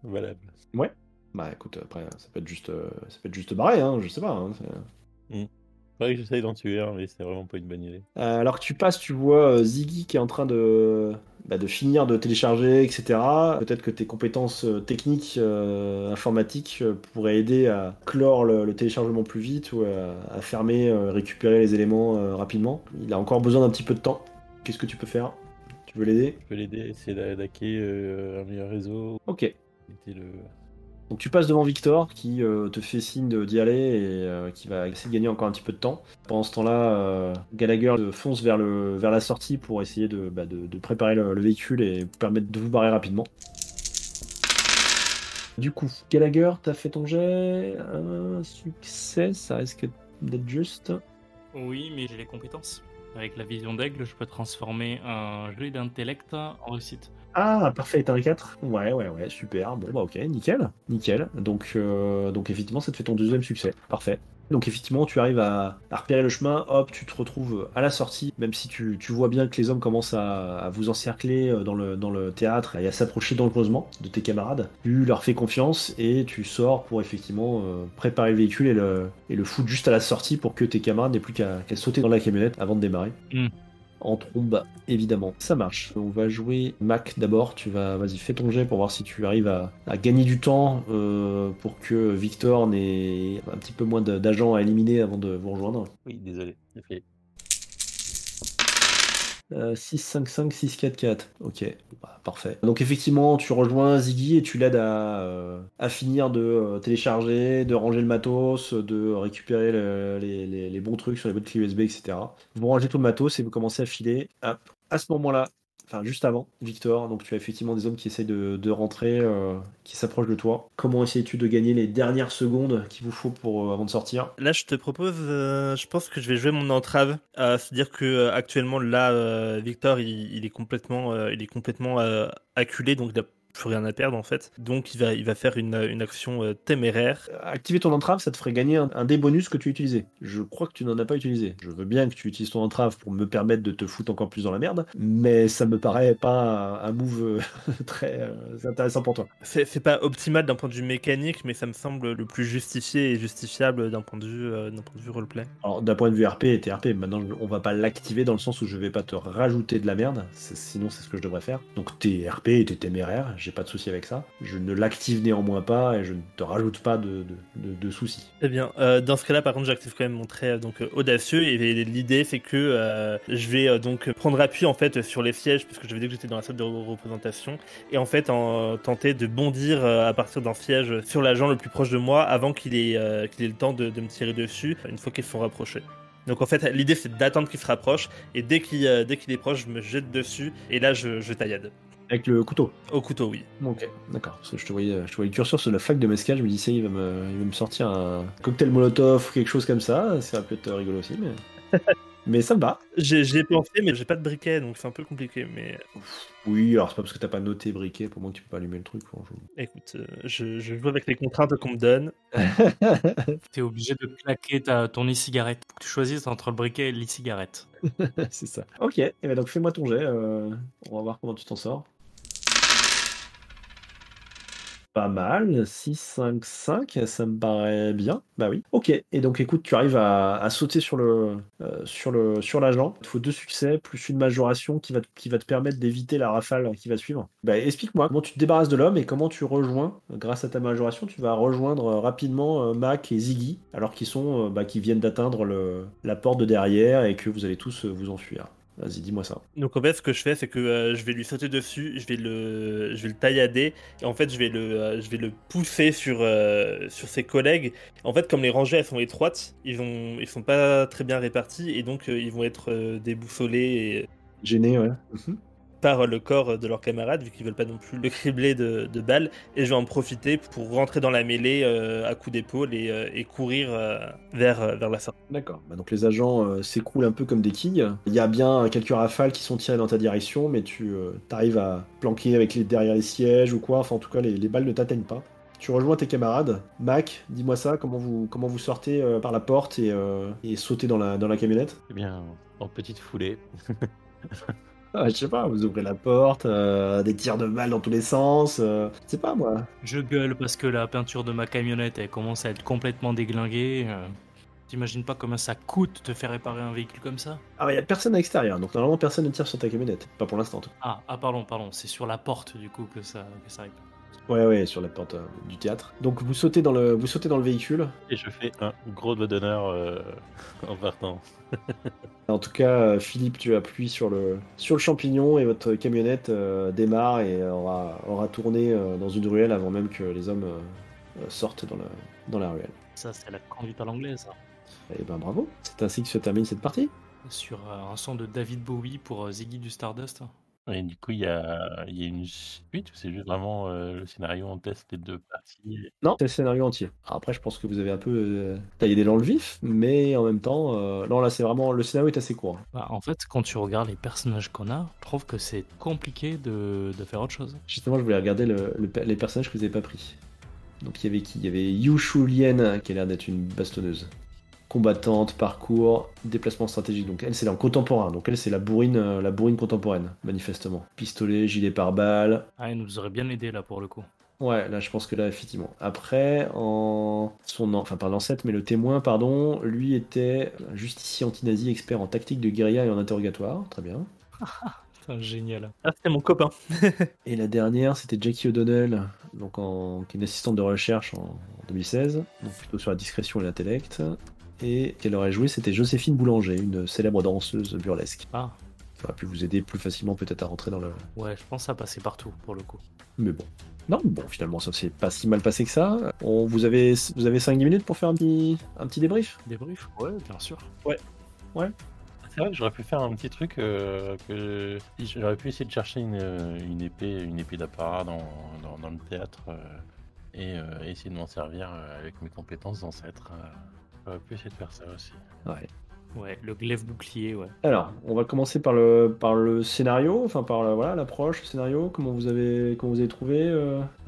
E: valable.
C: Ouais. Bah écoute, après, ça peut être juste barré, hein, je sais pas. Hein,
E: C'est vrai que j'essaye d'en tuer un, mais c'est vraiment pas une bonne idée.
C: alors que tu passes, tu vois Ziggy qui est en train de finir de télécharger, etc. Peut-être que tes compétences techniques, informatiques pourraient aider à clore le téléchargement plus vite ou à fermer, récupérer les éléments rapidement. Il a encore besoin d'un petit peu de temps. Qu'est-ce que tu peux faire? Tu veux l'aider?
E: Je peux l'aider à essayer d'attaquer un meilleur réseau.
C: Ok.
E: Éviter le...
C: Donc tu passes devant Victor qui te fait signe d'y aller et qui va essayer de gagner encore un petit peu de temps. Pendant ce temps-là, Gallagher fonce vers la sortie pour essayer de préparer le véhicule et permettre de vous barrer rapidement. Du coup, Gallagher, t'as fait ton jet, un succès, ça risque d'être juste.
D: Oui, mais j'ai les compétences. Avec la vision d'aigle, je peux transformer un jet d'intellect en réussite.
C: Ah, parfait, t'as un 4. Ouais, super. Bon, bah ok, nickel. Donc effectivement, ça te fait ton deuxième succès. Parfait. Donc effectivement, tu arrives à repérer le chemin, hop, tu te retrouves à la sortie, même si tu vois bien que les hommes commencent à vous encercler dans le théâtre et à s'approcher dangereusement de tes camarades. Tu leur fais confiance et tu sors pour effectivement préparer le véhicule et le foutre juste à la sortie pour que tes camarades n'aient plus qu'à sauter dans la camionnette avant de démarrer. En trombe, évidemment. Ça marche. On va jouer Mac d'abord. Vas-y, fais ton jet pour voir si tu arrives à gagner du temps pour que Victor n'ait un petit peu moins d'agents à éliminer avant de vous rejoindre.
E: Oui, désolé. J'ai fait
C: 6, 5, 5, 6, 4, 4. Ok, bah, parfait. Donc effectivement, tu rejoins Ziggy et tu l'aides à finir de télécharger, de ranger le matos, de récupérer les bons trucs sur les bonnes clés USB, etc. Vous rangez tout le matos et vous commencez à filer. Hop. À ce moment-là, enfin juste avant, Victor, donc tu as effectivement des hommes qui essayent de rentrer, qui s'approchent de toi. Comment essayes-tu de gagner les dernières secondes qu'il vous faut avant de sortir?
F: Là, je te propose, je pense que je vais jouer mon entrave. C'est-à-dire que actuellement, là, Victor, il est complètement acculé, donc il a plus rien à perdre en fait. Donc il va faire une action téméraire.
C: Activer ton entrave, ça te ferait gagner un des bonus que tu utilisais. Je crois que tu n'en as pas utilisé. Je veux bien que tu utilises ton entrave pour me permettre de te foutre encore plus dans la merde, mais ça me paraît pas un move très intéressant pour toi.
F: C'est pas optimal d'un point de vue mécanique, mais ça me semble le plus justifié et justifiable d'un point de vue roleplay.
C: Alors d'un point de vue RP, t'es RP, maintenant on va pas l'activer dans le sens où je vais pas te rajouter de la merde, sinon c'est ce que je devrais faire. Donc t'es RP et t'es téméraire, j'ai pas de souci avec ça. Je ne l'active néanmoins pas et je ne te rajoute pas de soucis.
F: Très bien. Dans ce cas-là, par contre, j'active quand même mon trait audacieux et l'idée c'est que je vais donc prendre appui en fait sur les sièges puisque j'avais dit que j'étais dans la salle de représentation et en fait tenter de bondir à partir d'un siège sur l'agent le plus proche de moi avant qu'il ait le temps de me tirer dessus une fois qu'ils se sont rapprochés. Donc en fait, l'idée c'est d'attendre qu'il se rapproche et dès qu'il est proche, je me jette dessus et là je taillade.
C: Avec le couteau.
F: Au couteau, oui.
C: Ok, d'accord. Parce que je te voyais le curseur sur la flaque de mescal, je me dis ça, il va me sortir un cocktail molotov ou quelque chose comme ça. Ça peut être rigolo aussi, mais ça me va.
F: J'y ai pensé, mais j'ai pas de briquet, donc c'est un peu compliqué. Mais
C: oui, alors c'est pas parce que t'as pas noté briquet pour moi que tu peux pas allumer le truc.
F: écoute, je joue avec les contraintes qu'on me donne.
D: T'es obligé de claquer ton e-cigarette. Faut que tu choisisses entre le briquet et l'e-cigarette.
C: C'est ça. Ok, et ben donc fais-moi ton jet. On va voir comment tu t'en sors. Pas mal, 6, 5, 5, ça me paraît bien. Bah oui. Ok, et donc écoute, tu arrives à sauter sur l'agent. Il te faut 2 succès, plus une majoration qui va te permettre d'éviter la rafale qui va suivre. Bah explique-moi comment tu te débarrasses de l'homme et comment tu rejoins, grâce à ta majoration, tu vas rejoindre rapidement Mac et Ziggy, alors qu'ils qui viennent d'atteindre la porte de derrière et que vous allez tous vous enfuir. Vas-y, dis-moi ça.
F: Donc en fait, ce que je fais, c'est que je vais lui sauter dessus, je vais le taillader, et en fait, je vais le pousser sur ses collègues. En fait, comme les rangées elles sont étroites, ils sont pas très bien répartis, et donc ils vont être déboussolés
C: Gêné, ouais.
F: par le corps de leurs camarades, vu qu'ils veulent pas non plus le cribler de balles, et je vais en profiter pour rentrer dans la mêlée à coups d'épaule et courir vers la sortie.
C: D'accord. Bah donc les agents s'écroulent un peu comme des quilles. Il y a bien quelques rafales qui sont tirées dans ta direction, mais tu arrives à planquer derrière les sièges ou quoi. Enfin, en tout cas, les balles ne t'atteignent pas. Tu rejoins tes camarades. Mac, dis-moi ça, comment vous sortez par la porte et sautez dans la camionnette?
E: Eh bien, en petite foulée.
C: Je sais pas, vous ouvrez la porte, des tirs de balles dans tous les sens, je sais pas moi.
D: Je gueule parce que la peinture de ma camionnette elle commence à être complètement déglinguée. T'imagines pas combien ça coûte de faire réparer un véhicule comme ça?
C: Ah bah, y a personne à l'extérieur, donc normalement personne ne tire sur ta camionnette. Pas pour l'instant en tout cas.
D: Pardon, c'est sur la porte du coup que ça arrive.
C: Ouais, sur la porte du théâtre. Donc vous sautez dans le véhicule.
E: Et je fais un gros doigt d'honneur en partant.
C: En tout cas, Philippe, tu appuies sur le champignon et votre camionnette démarre et aura tourné dans une ruelle avant même que les hommes sortent dans la ruelle.
D: Ça, c'est la conduite à l'anglaise.
C: Et ben bravo, c'est ainsi que se termine cette partie.
D: Sur un son de David Bowie pour Ziggy du Stardust.
E: Et du coup, il y a une suite ou c'est juste vraiment le scénario, on teste les 2 parties?
C: Non, c'est le scénario entier. Alors après, je pense que vous avez un peu taillé des dans le vif, mais en même temps, non, là, c'est vraiment... Le scénario est assez court.
D: En fait, quand tu regardes les personnages qu'on a, je trouve que c'est compliqué de faire autre chose.
C: Justement, je voulais regarder les personnages que vous n'avez pas pris. Donc, il y avait qui? Il y avait Yu Shulien, qui a l'air d'être une bastonneuse. Combattante, parcours, déplacement stratégique. Donc elle, c'est dans le contemporain. Donc elle, c'est la bourrine contemporaine, manifestement. Pistolet, gilet pare-balles.
D: Elle nous aurait bien aidé là pour le coup.
C: Ouais, là, je pense que là, effectivement. Après, pas l'ancêtre, mais le témoin, pardon, lui était justicier anti-nazi, expert en tactique de guérilla et en interrogatoire. Très bien.
D: C'est génial.
F: Ah, c'était mon copain.
C: Et la dernière, c'était Jackie O'Donnell, donc qui est une assistante de recherche en 2016, donc plutôt sur la discrétion et l'intellect. Et qu'elle aurait joué, c'était Joséphine Boulanger, une célèbre danseuse burlesque.
D: Ah.
C: Ça aurait pu vous aider plus facilement peut-être à rentrer dans le...
D: Ouais, je pense que ça passait partout pour le coup.
C: Mais bon. Non, bon, finalement, ça s'est pas si mal passé que ça. Vous avez 5-10 minutes pour faire un petit débrief?
D: Débrief? Ouais, bien sûr.
C: Ouais.
E: C'est vrai que j'aurais pu faire un petit truc j'aurais pu essayer de chercher une épée d'apparat dans le théâtre et essayer de m'en servir avec mes compétences d'ancêtre. J'aurais pu essayer de faire ça aussi.
D: Ouais, le glaive bouclier, ouais.
C: Alors, on va commencer par le scénario, enfin par l'approche, le scénario. Comment vous avez trouvé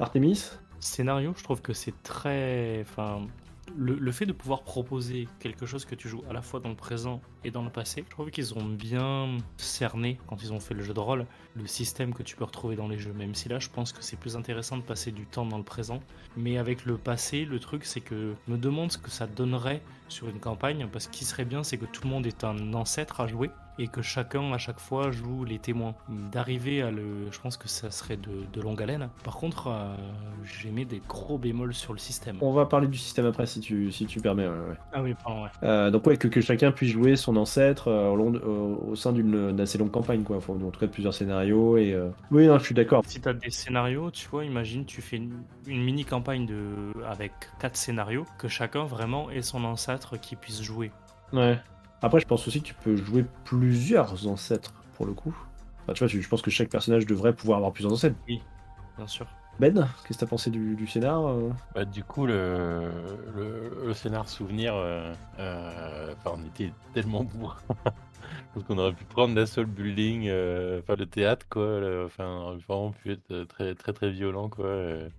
C: Artemis?
D: Scénario, je trouve que c'est très... Le fait de pouvoir proposer quelque chose que tu joues à la fois dans le présent et dans le passé, je trouve qu'ils ont bien cerné, quand ils ont fait le jeu de rôle, le système que tu peux retrouver dans les jeux. Même si là, je pense que c'est plus intéressant de passer du temps dans le présent. Mais avec le passé, le truc, c'est que je me demande ce que ça donnerait sur une campagne, parce qu'il serait bien, c'est que tout le monde est un ancêtre à jouer et que chacun à chaque fois joue les témoins. D'arriver à je pense que ça serait de longue haleine. Par contre, j'ai mis des gros bémols sur le système.
C: On va parler du système après si tu permets. Ouais.
D: Ah oui, pardon, ouais.
C: Donc ouais, que chacun puisse jouer son ancêtre au sein d'une assez longue campagne, quoi. Enfin, en tout cas de plusieurs scénarios. Et oui, non, je suis d'accord.
D: Si tu as des scénarios, tu vois, imagine tu fais une mini-campagne avec 4 scénarios, que chacun vraiment ait son ancêtre qui puisse jouer.
C: Ouais. Après, je pense aussi que tu peux jouer plusieurs ancêtres, pour le coup. Enfin, tu vois, je pense que chaque personnage devrait pouvoir avoir plusieurs ancêtres.
D: Oui, bien sûr.
C: Ben, qu'est-ce que t'as pensé du scénar
E: Bah, du coup, le scénar souvenir, on était tellement bourrin. Parce qu'on aurait pu prendre d'assaut le building, le théâtre, quoi. Enfin, on aurait vraiment pu être très, très, très violent, quoi.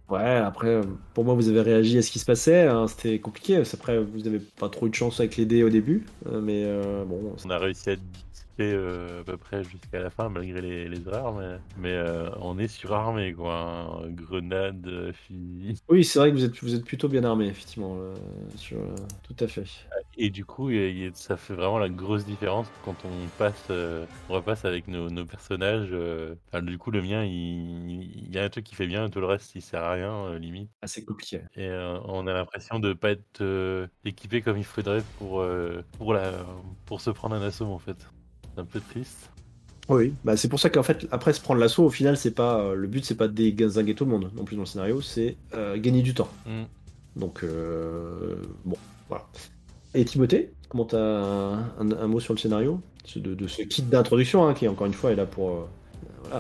C: Ouais, après, pour moi, vous avez réagi à ce qui se passait. Hein, c'était compliqué. Après, vous avez pas trop eu de chance avec les dés au début. Mais bon.
E: On a réussi à être discret à peu près jusqu'à la fin, malgré les erreurs. Mais on est surarmé, quoi. Hein. Grenades, filles.
C: Oui, c'est vrai que vous êtes plutôt bien armé, effectivement. Tout à fait.
E: Et du coup, ça fait vraiment la grosse différence quand on repasse avec nos personnages. Du coup, le mien, il y a un truc qui fait bien, et tout le reste, il sert à rien, limite.
C: Ah, c'est compliqué.
E: Et on a l'impression de pas être équipé comme il faudrait pour se prendre un assaut, en fait. C'est un peu triste.
C: Oui, bah c'est pour ça qu'en fait, après se prendre l'assaut, au final, c'est pas le but, c'est pas de dézinguer tout le monde non plus dans le scénario, c'est gagner du temps. Donc bon, voilà. Et Timothée, comment t'as un mot sur le scénario de ce kit d'introduction, hein, qui encore une fois est là pour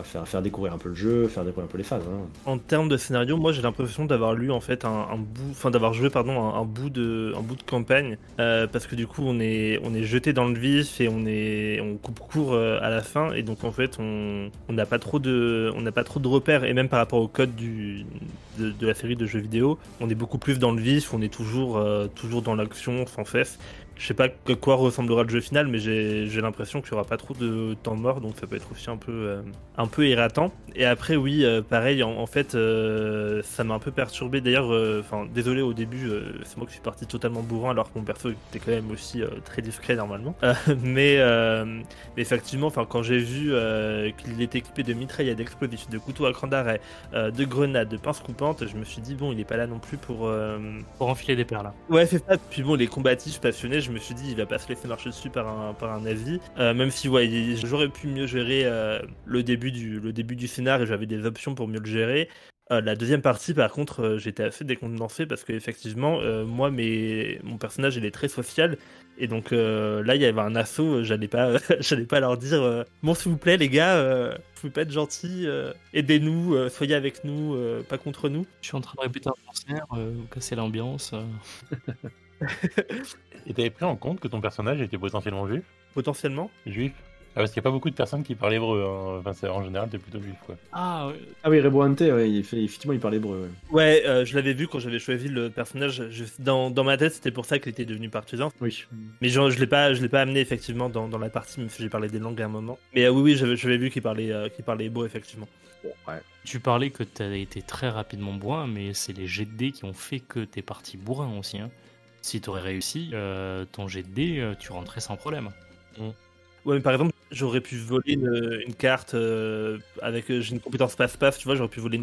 C: faire découvrir un peu le jeu, faire découvrir un peu les phases. Hein.
F: En termes de scénario, moi j'ai l'impression d'avoir lu en fait d'avoir joué un bout de campagne, parce que du coup on est jeté dans le vif et on coupe court à la fin, et donc en fait on n'a pas trop de repères, et même par rapport au code de la série de jeux vidéo, on est beaucoup plus dans le vif, on est toujours dans l'action sans cesse. Je sais pas à quoi ressemblera le jeu final, mais j'ai l'impression qu'il y aura pas trop de temps mort, donc ça peut être aussi un peu irritant. Et après, oui, pareil, en fait, ça m'a un peu perturbé. D'ailleurs, désolé au début, c'est moi qui suis parti totalement bourrin, alors que mon perso était quand même aussi très discret normalement. Mais effectivement, quand j'ai vu qu'il était équipé de mitraillettes, d'explosifs, de couteaux à cran d'arrêt, de grenades, de pinces coupantes, je me suis dit bon, il est pas là non plus pour
D: enfiler des perles.
F: Ouais, c'est ça. Puis bon, les combatifs passionnés, je me suis dit il va pas se laisser marcher dessus par un nazi. Même si ouais, j'aurais pu mieux gérer le début du scénar, et j'avais des options pour mieux le gérer. La deuxième partie, par contre, j'étais assez décontenancé parce qu'effectivement, moi, mon personnage, il est très social. Et donc là, il y avait un assaut, j'allais pas leur dire bon, s'il vous plaît, les gars, vous pouvez pas être gentils, aidez-nous, soyez avec nous, pas contre nous.
D: Je suis en train de répéter un concert, casser l'ambiance.
E: Et t'avais pris en compte que ton personnage était potentiellement juif?
F: Potentiellement
E: Juif? Parce qu'il n'y a pas beaucoup de personnes qui parlent hébreu. Hein. Enfin, en général, t'es plutôt juif, quoi.
D: Ah, ouais.
C: Ah oui, Reboante, ouais, effectivement, il parle hébreu.
F: Ouais, je l'avais vu quand j'avais choisi le personnage. Dans ma tête, c'était pour ça qu'il était devenu partisan.
C: Oui.
F: Mais je l'ai pas amené effectivement dans la partie, même si j'ai parlé des langues à un moment. Mais oui, j'avais vu qu'il parlait hébreu, effectivement.
C: Bon, ouais.
D: Tu parlais que t'as été très rapidement bourrin, mais c'est les jets de dés qui ont fait que t'es parti bourrin aussi. Hein. Si t'aurais réussi, ton jet de dés, tu rentrais sans problème.
F: Ouais, mais par exemple, j'aurais pu voler une carte avec j'ai une compétence passe-passe, tu vois, j'aurais pu voler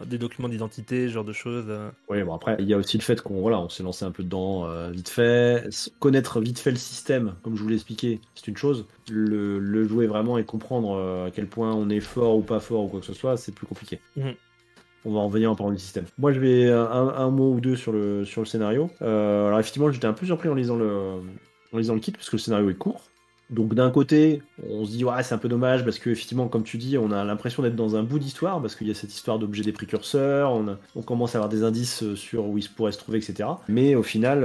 F: des documents d'identité, ce genre de choses.
C: Oui, bon après, il y a aussi le fait on s'est lancé un peu dedans vite fait. Connaître vite fait le système, comme je vous l'ai expliqué, c'est une chose. Le jouer vraiment et comprendre à quel point on est fort ou pas fort ou quoi que ce soit, c'est plus compliqué. On va en revenir en parlant du système. Moi, je vais un mot ou deux sur le scénario. Alors effectivement, j'étais un peu surpris en lisant le kit, parce que le scénario est court. Donc d'un côté, on se dit ouais, c'est un peu dommage parce que effectivement, comme tu dis, on a l'impression d'être dans un bout d'histoire parce qu'il y a cette histoire d'objet des précurseurs, on commence à avoir des indices sur où ils pourraient se trouver, etc. Mais au final,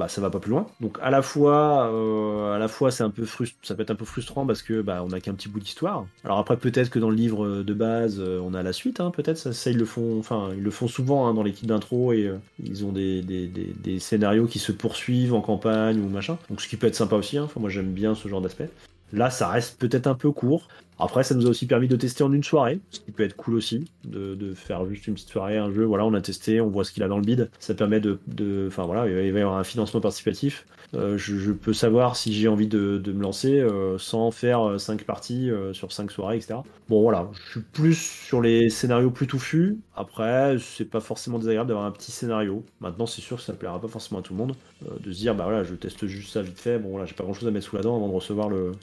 C: ça va pas plus loin. Donc à la fois c'est un peu ça peut être un peu frustrant parce que on a qu'un petit bout d'histoire. Alors après, peut-être que dans le livre de base, on a la suite, hein, peut-être ça ils le font souvent hein, dans les kits d'intro et ils ont des scénarios qui se poursuivent en campagne ou machin. Donc ce qui peut être sympa aussi. Hein. Enfin, moi j'aime bien ce genre d'aspect. Là, ça reste peut-être un peu court. Après, ça nous a aussi permis de tester en une soirée, ce qui peut être cool aussi, de faire juste une petite soirée, un jeu. Voilà, on a testé, on voit ce qu'il a dans le bid. Ça permet enfin voilà, il va y avoir un financement participatif. Je peux savoir si j'ai envie de me lancer sans faire 5 parties sur 5 soirées, etc. Bon, voilà, je suis plus sur les scénarios plus touffus. Après, c'est pas forcément désagréable d'avoir un petit scénario. Maintenant, c'est sûr que ça plaira pas forcément à tout le monde de se dire, bah voilà, je teste juste ça vite fait. Bon, voilà, j'ai pas grand chose à mettre sous la dent avant de recevoir le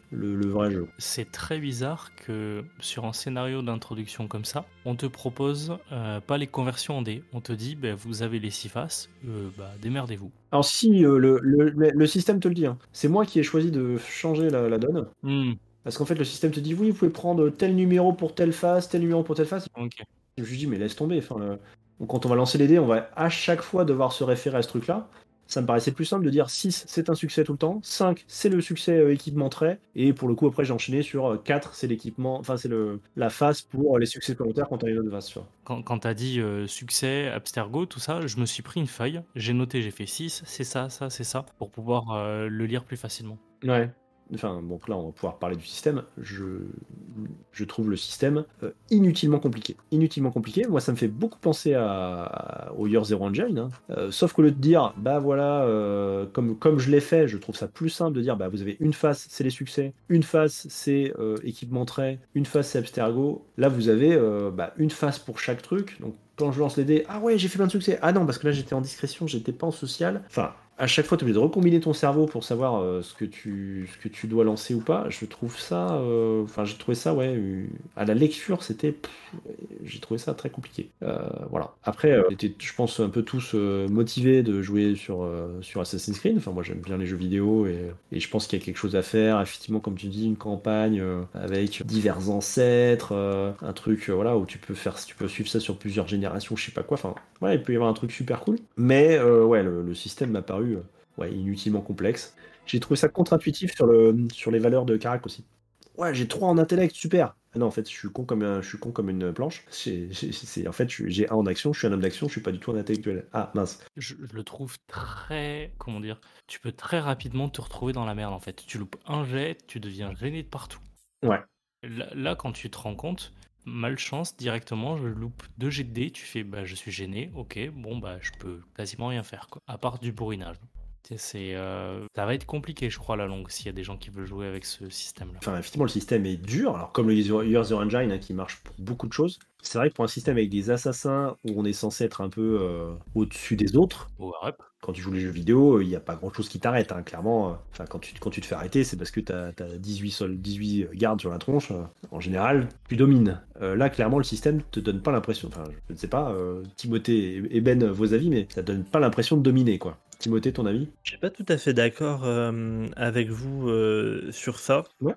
C: vrai jeu.
D: C'est très bizarre que sur un scénario d'introduction comme ça, on te propose pas les conversions en dés. On te dit, bah, vous avez les 6 faces, démerdez-vous.
C: Alors si, le système te le dit, hein. C'est moi qui ai choisi de changer la donne. Parce qu'en fait, le système te dit, oui, vous pouvez prendre tel numéro pour telle face, tel numéro pour telle face.
D: Ok.
C: Je lui dis, mais laisse tomber. Enfin, donc, quand on va lancer les dés, on va à chaque fois devoir se référer à ce truc-là. Ça me paraissait plus simple de dire 6, c'est un succès tout le temps. 5, c'est le succès équipement trait. Et pour le coup, après, j'ai enchaîné sur 4, c'est l'équipement. Enfin, c'est la face pour les succès supplémentaires quand on a les autres faces. Tu vois.
D: Quand t'as dit succès, abstergo, tout ça, je me suis pris une feuille, j'ai noté, j'ai fait 6, c'est ça, c'est ça, pour pouvoir le lire plus facilement.
C: Ouais. Enfin, bon, là, on va pouvoir parler du système. Je trouve le système inutilement compliqué. Inutilement compliqué. Moi, ça me fait beaucoup penser au Year Zero Engine. Hein. Sauf qu'au lieu de dire, bah voilà, comme je l'ai fait, je trouve ça plus simple de dire, bah vous avez une face, c'est les succès, une face, c'est équipement trait, une face, c'est abstergo. Là, vous avez une face pour chaque truc. Donc, quand je lance les dés, ah ouais, j'ai fait plein de succès. Ah non, parce que là, j'étais en discrétion, j'étais pas en social. Enfin, à chaque fois, tu es obligé de recombiner ton cerveau pour savoir ce que tu dois lancer ou pas. Je trouve ça. J'ai trouvé ça, à la lecture, j'ai trouvé ça très compliqué. Voilà. Après, on était, je pense, un peu tous motivés de jouer sur Assassin's Creed. Enfin, moi, j'aime bien les jeux vidéo et je pense qu'il y a quelque chose à faire. Effectivement, comme tu dis, une campagne avec divers ancêtres, un truc où tu peux suivre ça sur plusieurs générations, je sais pas quoi. Enfin, ouais, il peut y avoir un truc super cool. Mais le système m'a paru inutilement complexe. J'ai trouvé ça contre-intuitif sur les valeurs de carac aussi. Ouais, j'ai 3 en intellect, super. Ah non, en fait, je suis con comme une planche. En fait, j'ai 1 en action, je suis un homme d'action, je suis pas du tout un intellectuel. Ah, mince.
D: Je le trouve très... Comment dire? Tu peux très rapidement te retrouver dans la merde, en fait. Tu loupes un jet, tu deviens gêné de partout.
C: Ouais.
D: Là, quand tu te rends compte, malchance, directement, je loupe 2 jets de dés, tu fais, je suis gêné, ok, bon, je peux quasiment rien faire, quoi. À part du bourrinage. Ça va être compliqué, je crois, à la longue, s'il y a des gens qui veulent jouer avec ce système-là.
C: Enfin, effectivement, le système est dur. Alors, comme le Year Zero Engine, hein, qui marche pour beaucoup de choses, c'est vrai que pour un système avec des assassins où on est censé être un peu au-dessus des autres, quand tu joues les jeux vidéo, il n'y a pas grand-chose qui t'arrête, hein, clairement. Quand tu te fais arrêter, c'est parce que tu as 18 gardes sur la tronche. En général, tu domines. Là, clairement, le système te donne pas l'impression... Enfin, je ne sais pas, Timothée et Ben, vos avis, mais ça donne pas l'impression de dominer, quoi. Timothée, ton avis?
F: Je suis pas tout à fait d'accord avec vous sur ça.
C: Ouais.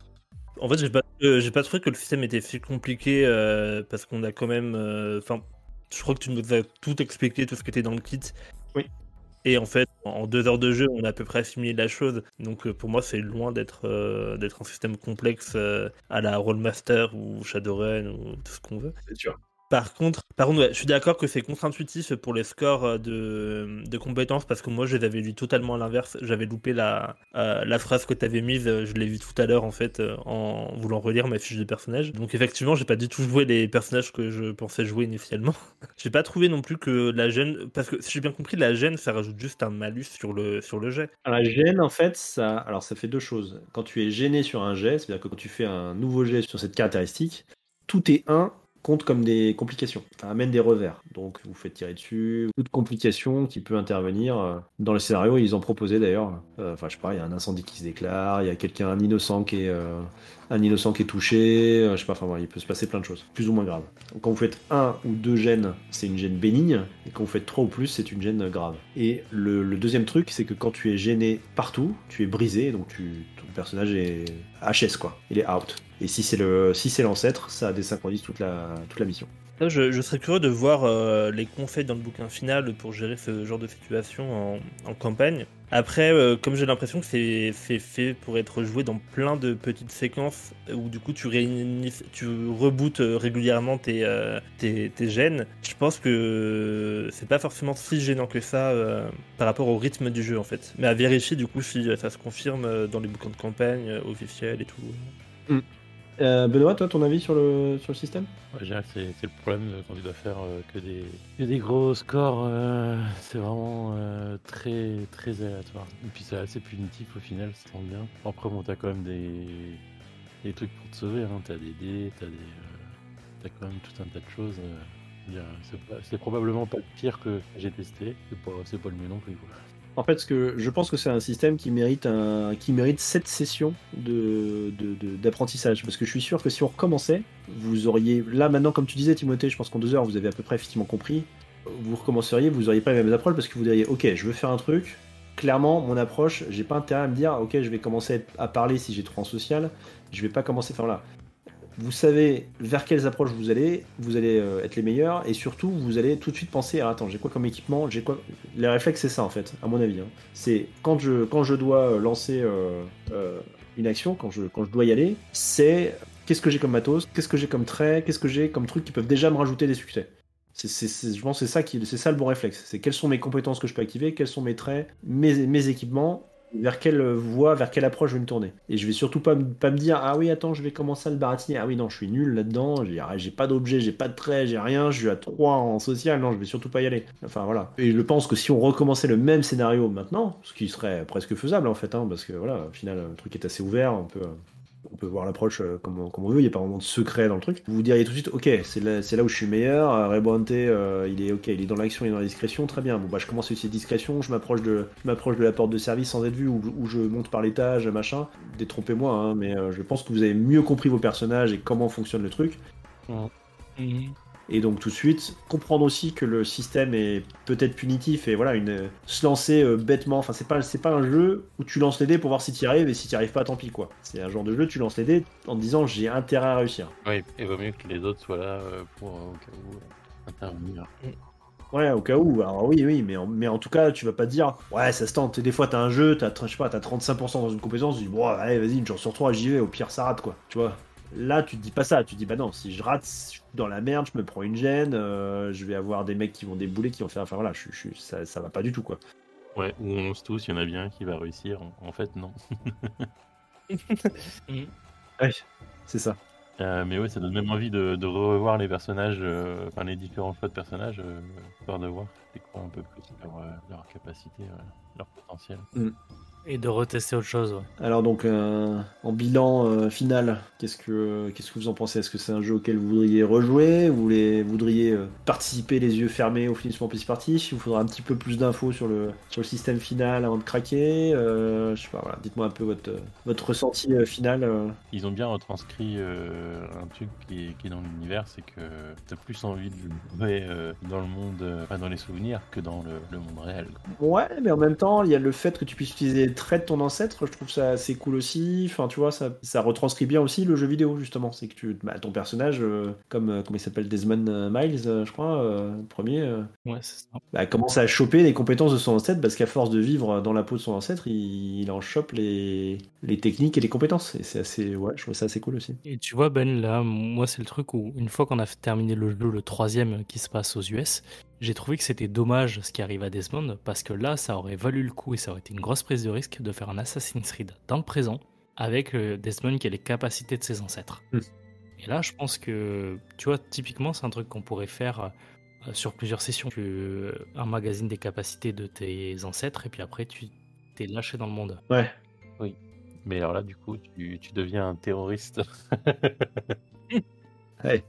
F: En fait, j'ai pas trouvé que le système était si compliqué parce qu'on a quand même. Je crois que tu nous as tout expliqué, tout ce qui était dans le kit.
C: Oui.
F: Et en fait, en 2 heures de jeu, on a à peu près assimilé la chose. Donc pour moi, c'est loin d'être un système complexe à la Rollmaster ou Shadowrun ou tout ce qu'on veut.
C: C'est sûr.
F: Par contre, ouais, je suis d'accord que c'est contre-intuitif pour les scores de compétences parce que moi je les avais lus totalement à l'inverse. J'avais loupé la phrase que tu avais mise, je l'ai vue tout à l'heure en fait en voulant relire ma fiche de personnage. Donc effectivement, j'ai pas du tout joué les personnages que je pensais jouer initialement. J'ai pas trouvé non plus que la gêne, parce que si j'ai bien compris, la gêne ça rajoute juste un malus sur le jet.
C: Alors, la gêne, en fait, ça fait 2 choses. Quand tu es gêné sur un jet, c'est-à-dire que quand tu fais un nouveau jet sur cette caractéristique, tout est 1 compte comme des complications, amène des revers. Donc vous faites tirer dessus, toute complication qui peut intervenir. Dans le scénario, ils en proposaient d'ailleurs. Je sais pas, il y a un incendie qui se déclare, il y a un innocent qui est touché, je sais pas, il peut se passer plein de choses, plus ou moins graves. Donc, quand vous faites 1 ou 2 gènes, c'est une gêne bénigne, et quand vous faites 3 ou plus, c'est une gêne grave. Et le deuxième truc, c'est que quand tu es gêné partout, tu es brisé, donc ton personnage est HS, quoi. Il est out. Et si c'est l'ancêtre, ça désynchronise toute la mission.
F: Là, je serais curieux de voir les conseils dans le bouquin final pour gérer ce genre de situation en campagne. Après, comme j'ai l'impression que c'est fait pour être joué dans plein de petites séquences où du coup tu rebootes régulièrement tes gènes, je pense que c'est pas forcément si gênant que ça par rapport au rythme du jeu en fait. Mais à vérifier du coup si ça se confirme dans les bouquins de campagne officiels et tout.
C: Benoît, toi, ton avis sur le système?
E: Ouais, je dirais que c'est le problème quand tu dois faire que des gros scores. C'est vraiment très, très aléatoire. Et puis c'est assez punitif au final, ça tombe bien. Après, bon, t'as quand même des trucs pour te sauver. Hein. T'as des dés, t'as quand même tout un tas de choses. Je veux dire, c'est probablement pas le pire que j'ai testé. C'est pas le mieux non plus, quoi.
C: En fait, je pense que c'est un système qui mérite 7 sessions d'apprentissage. Parce que je suis sûr que si on recommençait, vous auriez. Là, maintenant, comme tu disais, Timothée, je pense qu'en 2 heures, vous avez à peu près effectivement compris. Vous recommenceriez, vous n'auriez pas les mêmes approches parce que vous diriez, ok, je veux faire un truc. Clairement, mon approche, j'ai pas intérêt à me dire, ok, je vais commencer à parler si j'ai trop en social. Je vais pas commencer. Enfin là. Vous savez vers quelles approches vous allez être les meilleurs, et surtout vous allez tout de suite penser attends, j'ai quoi comme équipement, j'ai quoi. Les réflexes, c'est ça en fait, à mon avis. Hein. C'est quand je dois lancer une action, quand je dois y aller, c'est qu'est-ce que j'ai comme matos, qu'est-ce que j'ai comme trait, qu'est-ce que j'ai comme trucs qui peuvent déjà me rajouter des succès. Je pense que c'est ça le bon réflexe. C'est quelles sont mes compétences que je peux activer, quels sont mes traits, mes équipements. Vers quelle voie, vers quelle approche je vais me tourner. Et je vais surtout pas me dire ah oui attends je vais commencer à le baratiner, ah oui non je suis nul là-dedans, j'ai pas d'objet, j'ai pas de trait, j'ai rien, je suis à 3 en social, non je vais surtout pas y aller. Enfin voilà. Et je pense que si on recommençait le même scénario maintenant, ce qui serait presque faisable en fait, hein, parce que voilà, au final le truc est assez ouvert, on peut voir l'approche comme on veut, il n'y a pas vraiment de secret dans le truc. Vous diriez tout de suite, ok, c'est là où je suis meilleur, Rebrante, il est dans l'action, il est dans la discrétion, très bien. Bon bah je commence à essayer discrétion, je m'approche de la porte de service sans être vu, ou je monte par l'étage, machin. Détrompez-moi, hein, mais je pense que vous avez mieux compris vos personnages et comment fonctionne le truc. Et donc tout de suite, comprendre aussi que le système est peut-être punitif et voilà, se lancer bêtement, enfin c'est pas un jeu où tu lances les dés pour voir si tu y arrives et si tu y arrives pas tant pis quoi. C'est un genre de jeu, tu lances les dés en te disant j'ai intérêt à réussir.
E: Oui, et vaut mieux que les autres soient là pour au cas où intervenir.
C: Ouais, au cas où, alors oui, mais en tout cas, tu vas pas te dire, ouais, ça se tente. Des fois, t'as un jeu, je sais pas, t'as 35% dans une compétence, tu dis, bon, allez, vas-y, une chance sur 3, j'y vais, au pire, ça rate, quoi. Tu vois. Là, tu te dis pas ça, tu te dis, bah non, si je rate, je suis dans la merde, je me prends une gêne, je vais avoir des mecs qui vont débouler, qui vont faire, enfin voilà, ça va pas du tout, quoi.
E: Ouais, ou on lance tous, il y en a bien un qui va réussir. En fait, non.
C: Ouais, c'est ça.
E: Mais ouais, ça donne même envie de revoir les personnages, enfin les différents choix de personnages, histoire de voir un peu plus leur capacité, leur potentiel.
D: Et de retester autre chose. Ouais.
C: Alors donc, en bilan final, qu'est-ce que vous en pensez? Est-ce que c'est un jeu auquel vous voudriez rejouer? Vous voudriez participer les yeux fermés au finissement petit parti? Il vous faudra un petit peu plus d'infos sur le système final avant de craquer? Je sais pas, voilà. Dites-moi un peu votre ressenti final.
E: Ils ont bien retranscrit un truc qui est dans l'univers, c'est que t'as plus envie de jouer dans le monde, dans les souvenirs, que dans le monde réel.
C: Ouais, mais en même temps, il y a le fait que tu puisses utiliser les traits de ton ancêtre, je trouve ça assez cool aussi. Enfin, tu vois, ça retranscrit bien aussi le jeu vidéo, justement. C'est que ton personnage, comment il s'appelle, Desmond Miles, je crois, le premier,
D: Ouais, c'est ça.
C: commence à choper les compétences de son ancêtre parce qu'à force de vivre dans la peau de son ancêtre, il en chope les techniques et les compétences. Et c'est assez, ouais, je trouve ça assez cool aussi.
D: Et tu vois, Ben, là, moi, c'est le truc où, une fois qu'on a terminé le jeu, le 3e qui se passe aux US, j'ai trouvé que c'était dommage ce qui arrive à Desmond, parce que là, ça aurait valu le coup et ça aurait été une grosse prise de risque de faire un Assassin's Creed dans le présent, avec Desmond qui a les capacités de ses ancêtres. Et là, je pense que, tu vois, typiquement, c'est un truc qu'on pourrait faire sur plusieurs sessions. Tu emmagasines des capacités de tes ancêtres, et puis après, tu t'es lâché dans le monde.
C: Ouais.
E: Oui. Mais alors là, du coup, tu deviens un terroriste.
C: Ouais.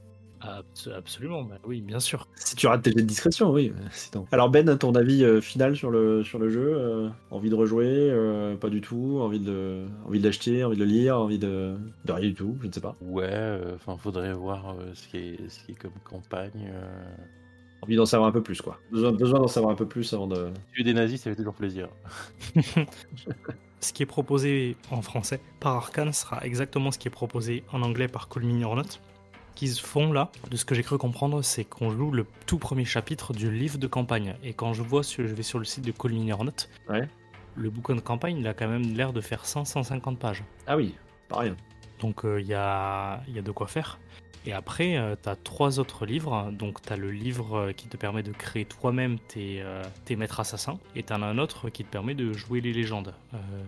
D: Absolument, bah oui, bien sûr.
C: Si tu rates tes jets de discrétion, oui. Sinon. Alors Ben, ton avis final sur le jeu, envie de rejouer, pas du tout, envie de l'acheter, envie de le lire, envie de rien du tout, je ne sais pas.
E: Ouais, enfin, faudrait voir ce qui est comme campagne.
C: Envie d'en savoir un peu plus, quoi. Besoin d'en savoir un peu plus avant de...
E: Tuer des nazis, ça fait toujours plaisir.
D: Ce qui est proposé en français par Arkane sera exactement ce qui est proposé en anglais par Call Me Your Note. Qu'ils font là, de ce que j'ai cru comprendre, c'est qu'on joue le tout premier chapitre du livre de campagne. Et quand je vais sur le site de Call Me Your Note,
C: ouais.
D: Le bouquin de campagne, il a quand même l'air de faire 100-150 pages.
C: Ah oui, pas rien.
D: Donc il y a de quoi faire. Et après, tu as 3 autres livres. Donc tu as le livre qui te permet de créer toi-même tes maîtres assassins. Et tu en as un autre qui te permet de jouer les légendes.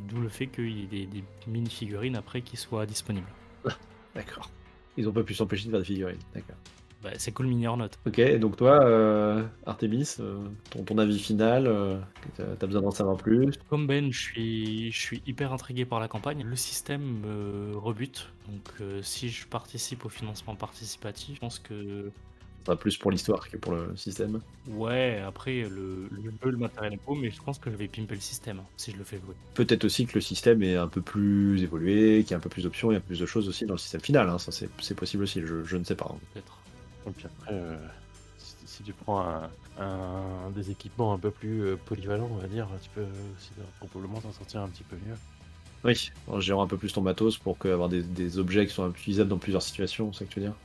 D: D'où le fait qu'il y ait des mini-figurines après qui soient disponibles.
C: D'accord. Ils ont pas pu s'empêcher de faire des figurines. D'accord.
D: Bah, c'est cool mini or not.
C: Ok, donc toi, Artemis, ton avis final, t'as besoin d'en savoir plus.
D: Comme Ben, je suis hyper intrigué par la campagne. Le système me rebute. Donc si je participe au financement participatif, je pense que
C: Ça sera plus pour l'histoire que pour le système.
D: ouais, après le jeu, le matériel est beau, mais je pense que je vais pimper le système si je le fais jouer.
C: Peut-être aussi que le système est un peu plus évolué, qu'il y a un peu plus d'options, il y a plus de choses aussi dans le système final. Hein. Ça, c'est possible aussi, je ne sais pas.
D: Peut-être.
E: Et puis après, si tu prends des équipements un peu plus polyvalents, on va dire, tu peux aussi probablement t'en sortir un petit peu mieux.
C: Oui, en gérant un peu plus ton matos pour avoir des objets qui sont utilisables dans plusieurs situations, c'est ça que tu veux dire?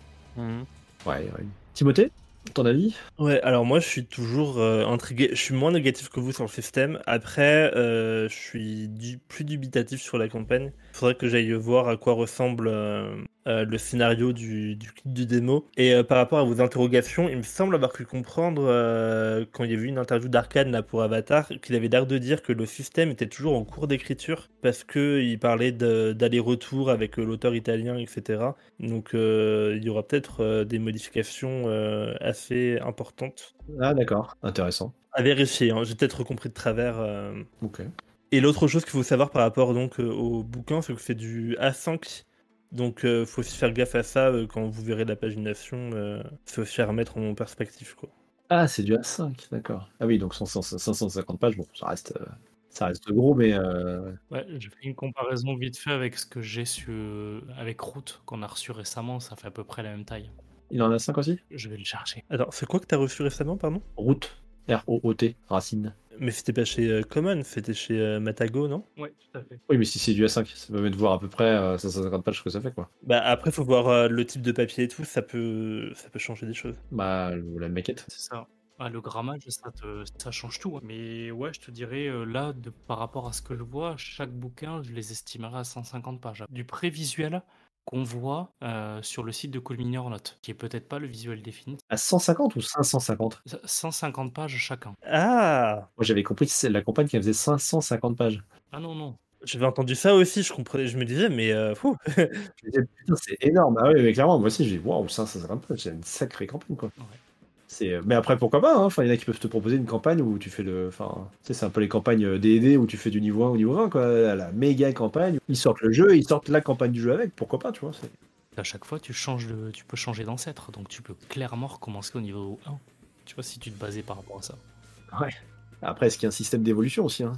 C: Ouais. Timothée, ton avis?
F: Ouais, alors moi je suis toujours intrigué. Je suis moins négatif que vous sur le système. Après, je suis plus dubitatif sur la campagne. Il faudrait que j'aille voir à quoi ressemble le scénario du démo. Et par rapport à vos interrogations, il me semble avoir pu comprendre quand il y a eu une interview d'Arcane là pour Avatar, qu'il avait l'air de dire que le système était toujours en cours d'écriture parce qu'il parlait d'aller-retour avec l'auteur italien, etc. Donc il y aura peut-être des modifications assez importantes.
C: Ah d'accord, intéressant.
F: À vérifier, hein. J'ai peut-être compris de travers.
C: Ok.
F: Et l'autre chose qu'il faut savoir par rapport donc au bouquin, c'est que c'est du A5. Donc faut aussi faire gaffe à ça quand vous verrez la pagination. Faut aussi remettre en perspective, quoi.
C: Ah, c'est du A5, d'accord. Ah oui, donc 550 pages, bon, ça reste gros, mais
D: Ouais, j'ai fait une comparaison vite fait avec ce que j'ai avec Root qu'on a reçu récemment, ça fait à peu près la même taille.
C: il en a 5 aussi?
D: Je vais le chercher.
F: Alors, c'est quoi que t'as reçu récemment, pardon?
C: Route, R-O-O-T, racine.
F: Mais c'était pas chez Common, c'était chez Matago, non?
D: Ouais, tout à fait.
C: Oui, mais si c'est du A5, ça permet de voir à peu près 550 pages ce que ça fait, quoi.
F: Bah après, faut voir le type de papier et tout, ça peut changer des choses.
C: Bah, la maquette.
D: C'est ça. Ah, le grammage, ça change tout, hein. Mais ouais, je te dirais, là, par rapport à ce que je vois, chaque bouquin, je les estimerais à 150 pages. Du prévisuel qu'on voit sur le site de Cool Mini or Not, qui est peut-être pas le visuel définitif.
C: À 150 ou 550?
D: 150 pages chacun.
F: Ah!
C: Moi, j'avais compris que c'est la campagne qui faisait 550 pages.
D: Ah non, non.
F: J'avais entendu ça aussi, je me disais, mais fou!
C: Je me disais, putain, c'est énorme. Ah oui, mais clairement, moi aussi, j'ai dit, waouh, 550 pages, c'est une sacrée campagne, quoi.
D: Ouais.
C: Mais après, pourquoi pas, hein. Enfin, il y en a qui peuvent te proposer une campagne où tu fais Enfin, tu sais, c'est un peu les campagnes D&D où tu fais du niveau 1 au niveau 20, quoi. La méga campagne. Ils sortent le jeu, ils sortent la campagne du jeu avec. Pourquoi pas, tu vois.
D: À chaque fois, tu peux changer d'ancêtre, donc tu peux clairement recommencer au niveau 1. Tu vois, si tu te basais par rapport à ça.
C: Ouais. Après, est-ce qu'il y a un système d'évolution aussi, hein?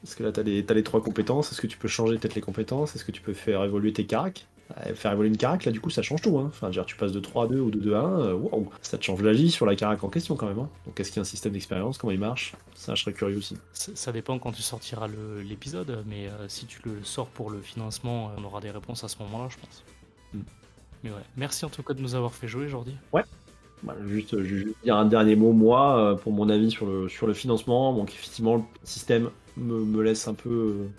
C: Parce que là, t'as les 3 compétences. Est-ce que tu peux changer peut-être les compétences? Est-ce que tu peux faire évoluer tes caracs? Faire évoluer une carac, là, du coup, ça change tout, hein. Enfin, genre, tu passes de 3 à 2 ou de 2 à 1, wow, ça te change la vie sur la carac en question, quand même, hein. Donc, est-ce qu'il y a un système d'expérience? Comment il marche? Ça, je serais curieux aussi.
D: Ça dépend quand tu sortiras l'épisode, mais si tu le sors pour le financement, on aura des réponses à ce moment-là, je pense. Mais ouais, merci en tout cas de nous avoir fait jouer, Jordi.
C: Ouais. Bah, juste dire un dernier mot, moi, pour mon avis sur le financement. Donc, effectivement, le système me laisse un peu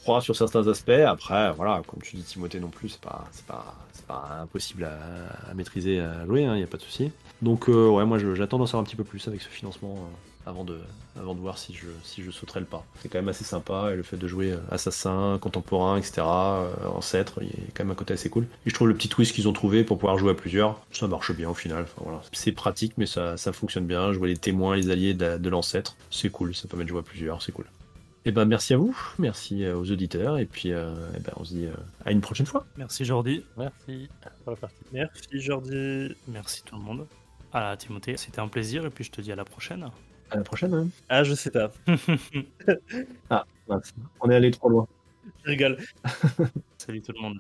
C: froid sur certains aspects. Après, voilà, comme tu dis, Timothée non plus, c'est pas impossible à maîtriser, à jouer, hein, y a pas de souci. Donc, ouais, moi, j'attends d'en savoir un petit peu plus avec ce financement avant de voir si je sauterai le pas. C'est quand même assez sympa, et le fait de jouer assassin, contemporain, etc., ancêtre, il y a quand même un côté assez cool. Et je trouve le petit twist qu'ils ont trouvé pour pouvoir jouer à plusieurs, ça marche bien au final. Enfin, voilà. C'est pratique, mais ça fonctionne bien. Jouer les témoins, les alliés de l'ancêtre, c'est cool, ça permet de jouer à plusieurs, c'est cool. Et ben merci à vous, merci aux auditeurs, et puis on se dit à une prochaine fois.
D: Merci Jordi.
E: Merci pour la partie.
F: Merci Jordi.
D: Merci tout le monde. Ah Timothée, c'était un plaisir, et puis je te dis à la prochaine.
C: À la prochaine. Hein.
F: Ah, je sais pas.
C: Ah, mince. On est allé trop loin.
F: Je rigole.
D: Salut tout le monde.